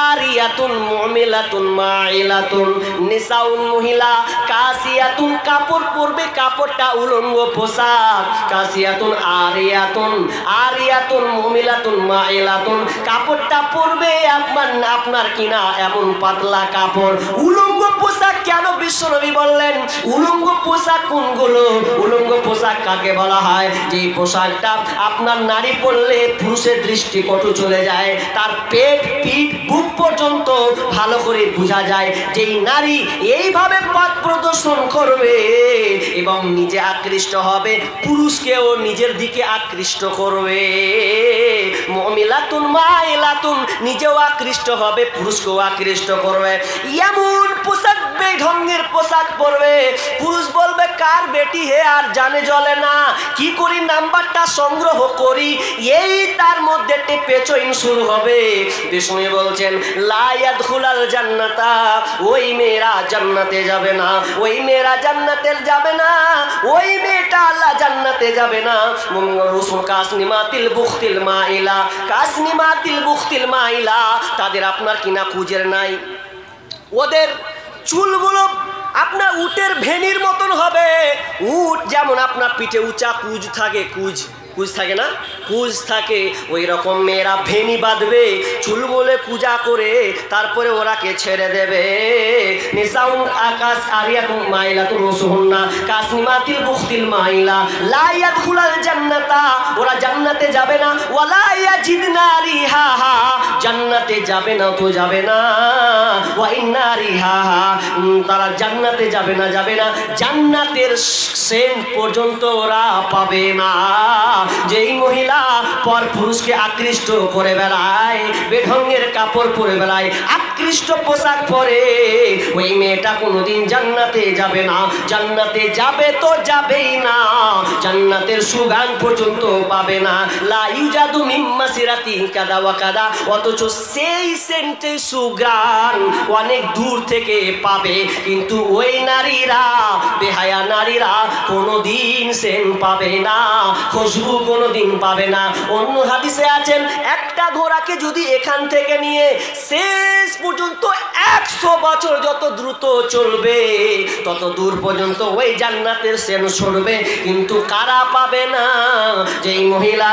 আরিয়াতুন মুমিলাতুন মাইলাতুন। নিসাউন মহিলা, কাসিয়াতুন কাপড় পরবে, কাপড়টা উলঙ্গ পোশাক, কাসিয়াতুন আরিয়াতুন মুমিলাতুন মাইলাতুন, কাপড়টা পরবে আপনার কিনা এমন পাতলা কাপড়। উলঙ্গ পোশাক কেন বিশ্বনবী বললেন? উলঙ্গ পোশাক কোনগুলো? উলঙ্গ পোশাক কাকে বলা হয়? যে পোশাকটা আপনার নারী পরলে পুরুষের দৃষ্টি কটু চলে যায়, তার পেট পিঠ বুক পর্যন্ত ভালো করে বোঝা যায়। যেই নারী এইভাবে পথ প্রদর্শন করবে এবং নিজে আকৃষ্ট হবে, পুরুষকেও নিজের দিকে আকৃষ্ট করবে। মুমিলাতুন মাইলাতুন, নিজেও আকৃষ্ট হবে, পুরুষকেও আকৃষ্ট করবে। এমন পোশাক, বেঢঙ্গের পোশাক পরবে, পুরুষ বলবে কার বেটি হে, আর জানে জ্বলে না, কি করি নাম্বারটা সংগ্রহ করি, এই তার মধ্যে পেচইন শুরু হবে। বিষ্ণু বলছেন লা ইয়াদখুলাল জান্নাতা, ওই মেয়েরা জান্নাতে যাবে না, ওই মেয়েরা জান্নাতে যাবে না, ওই মেয়েটা আল্লাহ জান্নাতে যাবে না। রসুল কাসনিমাতিল বুখতিল মাইলা, কাসনিমাতিল বুখতিল মাইলা, তাদের আপনার কিনা কুজের নাই, ওদের চুলগুলো আপনার উটের ভেনির মতন হবে। উট যেমন আপনার পিঠে উঁচা কুজ থাকে, কুজ থাকে না, কুজ থাকে, ওই রকম মেয়েরা ভেনি বাঁধবে, চুল বলে পূজা করে তারপরে ওরাকে ছেড়ে দেবে। নিসাউন আকাশ আরিয়াতুন মাইলাতুন রসুহুন্না কাসনিমাতিল বুখতিল মাইলা লা ইয়াদখুলাল জান্নাতা, ওরা জান্নাতে যাবে না। ওয়ালা ইয়াজিদনা রিহাহা, জান্নাতে যাবে না তো যাবে না। ওয়া ইন্না রিহাহা, তারা জান্নাতে যাবে না জান্নাতের সেন্ট পর্যন্ত ওরা পাবে না। যেই মহিলা পর পুরুষকে আকৃষ্ট করে বেড়ায়, বেঢঙ্গের কাপড় পরে বেড়ায়, আকৃষ্ট পোশাক পরে, ওই মেয়েটা কোনোদিন জান্নাতে যাবে না। জান্নাতে যাবে তো যাবেই না, জান্নাতের সুগান পর্যন্ত পাবে না। লা ইউজাদু মিন মাসিরাতি কাদা ওয়া কাদা, অথচ সেই সেন্টে সুগান অনেক দূর থেকে পাবে, কিন্তু ওই নারীরা, বেহায়া নারীরা কোনোদিন সেন্ট পাবে না, খুশবু কোনোদিন পাবে না। অন্য হাদিসে আছেন একটা ঘোড়াকে যদি এখান থেকে নিয়ে শেষ পর্যন্ত 100 বছর যত দ্রুত চলবে তত দূর পর্যন্ত ওই জান্নাতের সেন্ট ছড়বে, কিন্তু কারা পাবে না? যেই মহিলা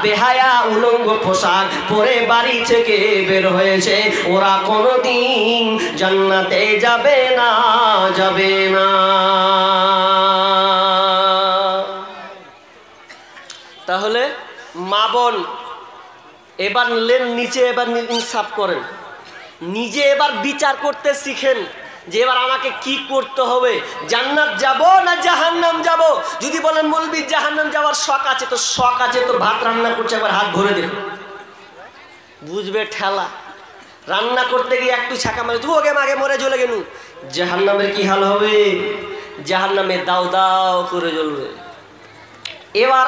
বেহায়া উলঙ্গ পোশাক পরে বাড়ি থেকে বের হয়েছে, ওরা কোনোদিন জান্নাতে যাবে না। তাহলে মা বোন এবার নিচে এবার ইনসাফ করেন, নিজে এবার বিচার করতে শিখেন যে এবার আমাকে কি করতে হবে, জান্নাত যাব না জাহান্নাম যাব। যদি বলেন বলবি জাহান্নাম যাওয়ার শখ আছে, তো শখ আছে তো ভাত রান্না করছে, একবার হাত ভরে দেখো। বুঝবে ঠেলা। রান্না করতে গিয়ে একটু ছাকা মারে, তুই ওকে আগে মরে চলে গেলু, জাহান্নামের কি হাল হবে? জাহান্নামে দাও দাও করে জ্বলবে। এবার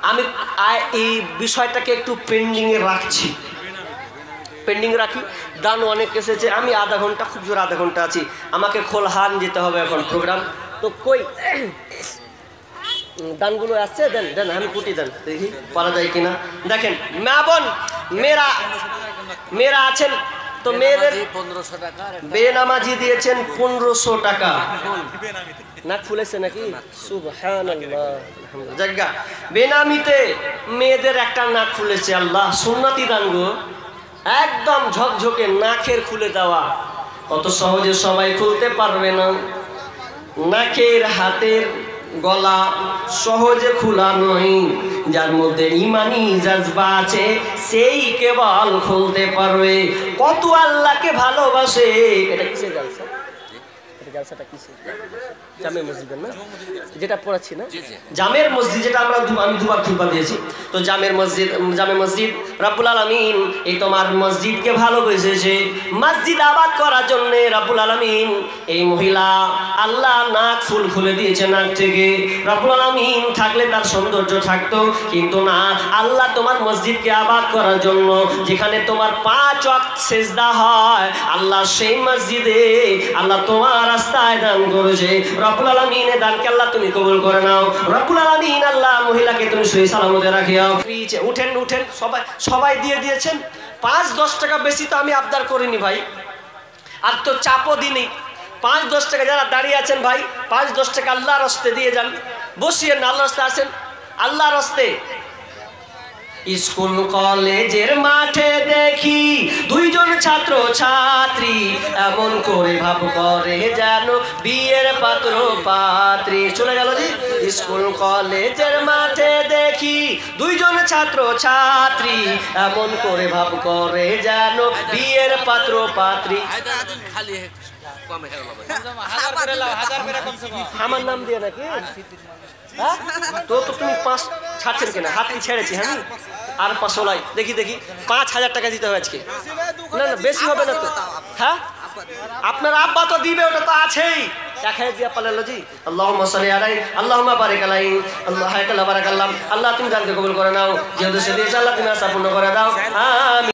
আমি এই বিষয়টাকে একটু পেন্ডিংয়ে রাখছি, পেন্ডিং রাখি। দান অনেক এসেছে, আমি আধা ঘন্টা, খুব জোর আধা ঘন্টা আছি, আমাকে খোলহান যেতে হবে এখন প্রোগ্রাম। তো কই দানগুলো আসছে, দেন দেন, আমি কুটি দেন, দেখি পারা যায় কিনা। দেখেন মা বোন মেয়েরা আছেন তো, মেয়েদের 1500 টাকা, বেনামাজি দিয়েছেন 1500 টাকা। নাক ফুলেছে নাকি? সুবহানাল্লাহ, জায়গা বেনামিতে মেয়েদের একটা নাক ফুলেছে। আল্লাহ, সুন্নতি দান গো, একদম ঝকঝকে নাকের খুলে দেওয়া। অত সহজে সবাই খুলতে পারবে না। নাকের, হাতের, গলা সহজে খোলা নয়। যার মধ্যে ইমানি জাজবা আছে সেই কেবল খুলতে পারবে। কত আল্লাহকে ভালোবাসে। এটা কিসের জালসা? এটা জালসাটা কিসের? জামে মসজিদের না, যেটা পড়াচ্ছি না, জামের মসজিদ, যেটা আমরা আমি দুবার খুতবা দিয়েছি। তো জামে মসজিদ রব্বুল আলামিন এই তোমার মসজিদকে ভালোবেসেছে। মসজিদ আবাদ করার জন্য রব্বুল আলামিন এই মহিলা আল্লাহ নাক ফুল খুলে দিয়েছে নাক থেকে। রব্বুল আলামিন থাকলে তার সৌন্দর্য থাকতো, কিন্তু না, আল্লাহ তোমার মসজিদকে আবাদ করার জন্য যেখানে তোমার 5 ওয়াক্ত সিজদা হয়, আল্লাহ সেই মসজিদে আল্লাহ তোমার রাস্তায় দান করেছে। রব্বুল আলামিনের দানকে আল্লাহ তুমি কবুল করে নাও। রব্বুল আলামিন আল্লাহ মহিলাকে তুমি সহি সালামতে রাখিও। উঠেন উঠেন, সবাই দিয়ে দিয়েছেন। 5-10 টাকা বেশি তো আমি আবদার করিনি ভাই, আর তো চাপও দিনি। 5-10 টাকা যারা দাঁড়িয়ে আছেন ভাই, 5-10 টাকা আল্লাহর রাস্তে দিয়ে যান, বসিয়ে না, আল্লাহর রাস্তে আসেন, আল্লাহর রাস্তে। স্কুল কলেজের মাঠে দেখি 2 জন ছাত্র ছাত্রী, এমন করে ভাব করে যেন বিয়ের পাত্র পাত্রী। চলে গেল জি। স্কুল কলেজের মাঠে দেখি 2 জন ছাত্র ছাত্রী, এমন করে ভাব করে যেন বিয়ের পাত্র পাত্রী। আমার নাম দিয়ে নাকি? তো তুমি 5 ছাড়ছেন কিনা? হাতি ছেড়েছি হ্যাঁ, আর 500 লাই। দেখি 5000 টাকা দিতে হবে আজকে। না না, বেশি হবে না তো। হ্যাঁ, আপনার আব্বা তো দিবে, ওটা তো আছেই। দেখাই দিয়া পালালো জি। আল্লাহুম্মা সাল্লি আলাইহি, আল্লাহুম্মা বারিক আলাইহি, আল্লাহ বারাকাল্লাহ। আল্লাহ তুমি দানকে কবুল করে নাও। যেহেতু সে দিয়েছে আল্লাহ তুমি আশা পূর্ণ করে দাও। আমিন।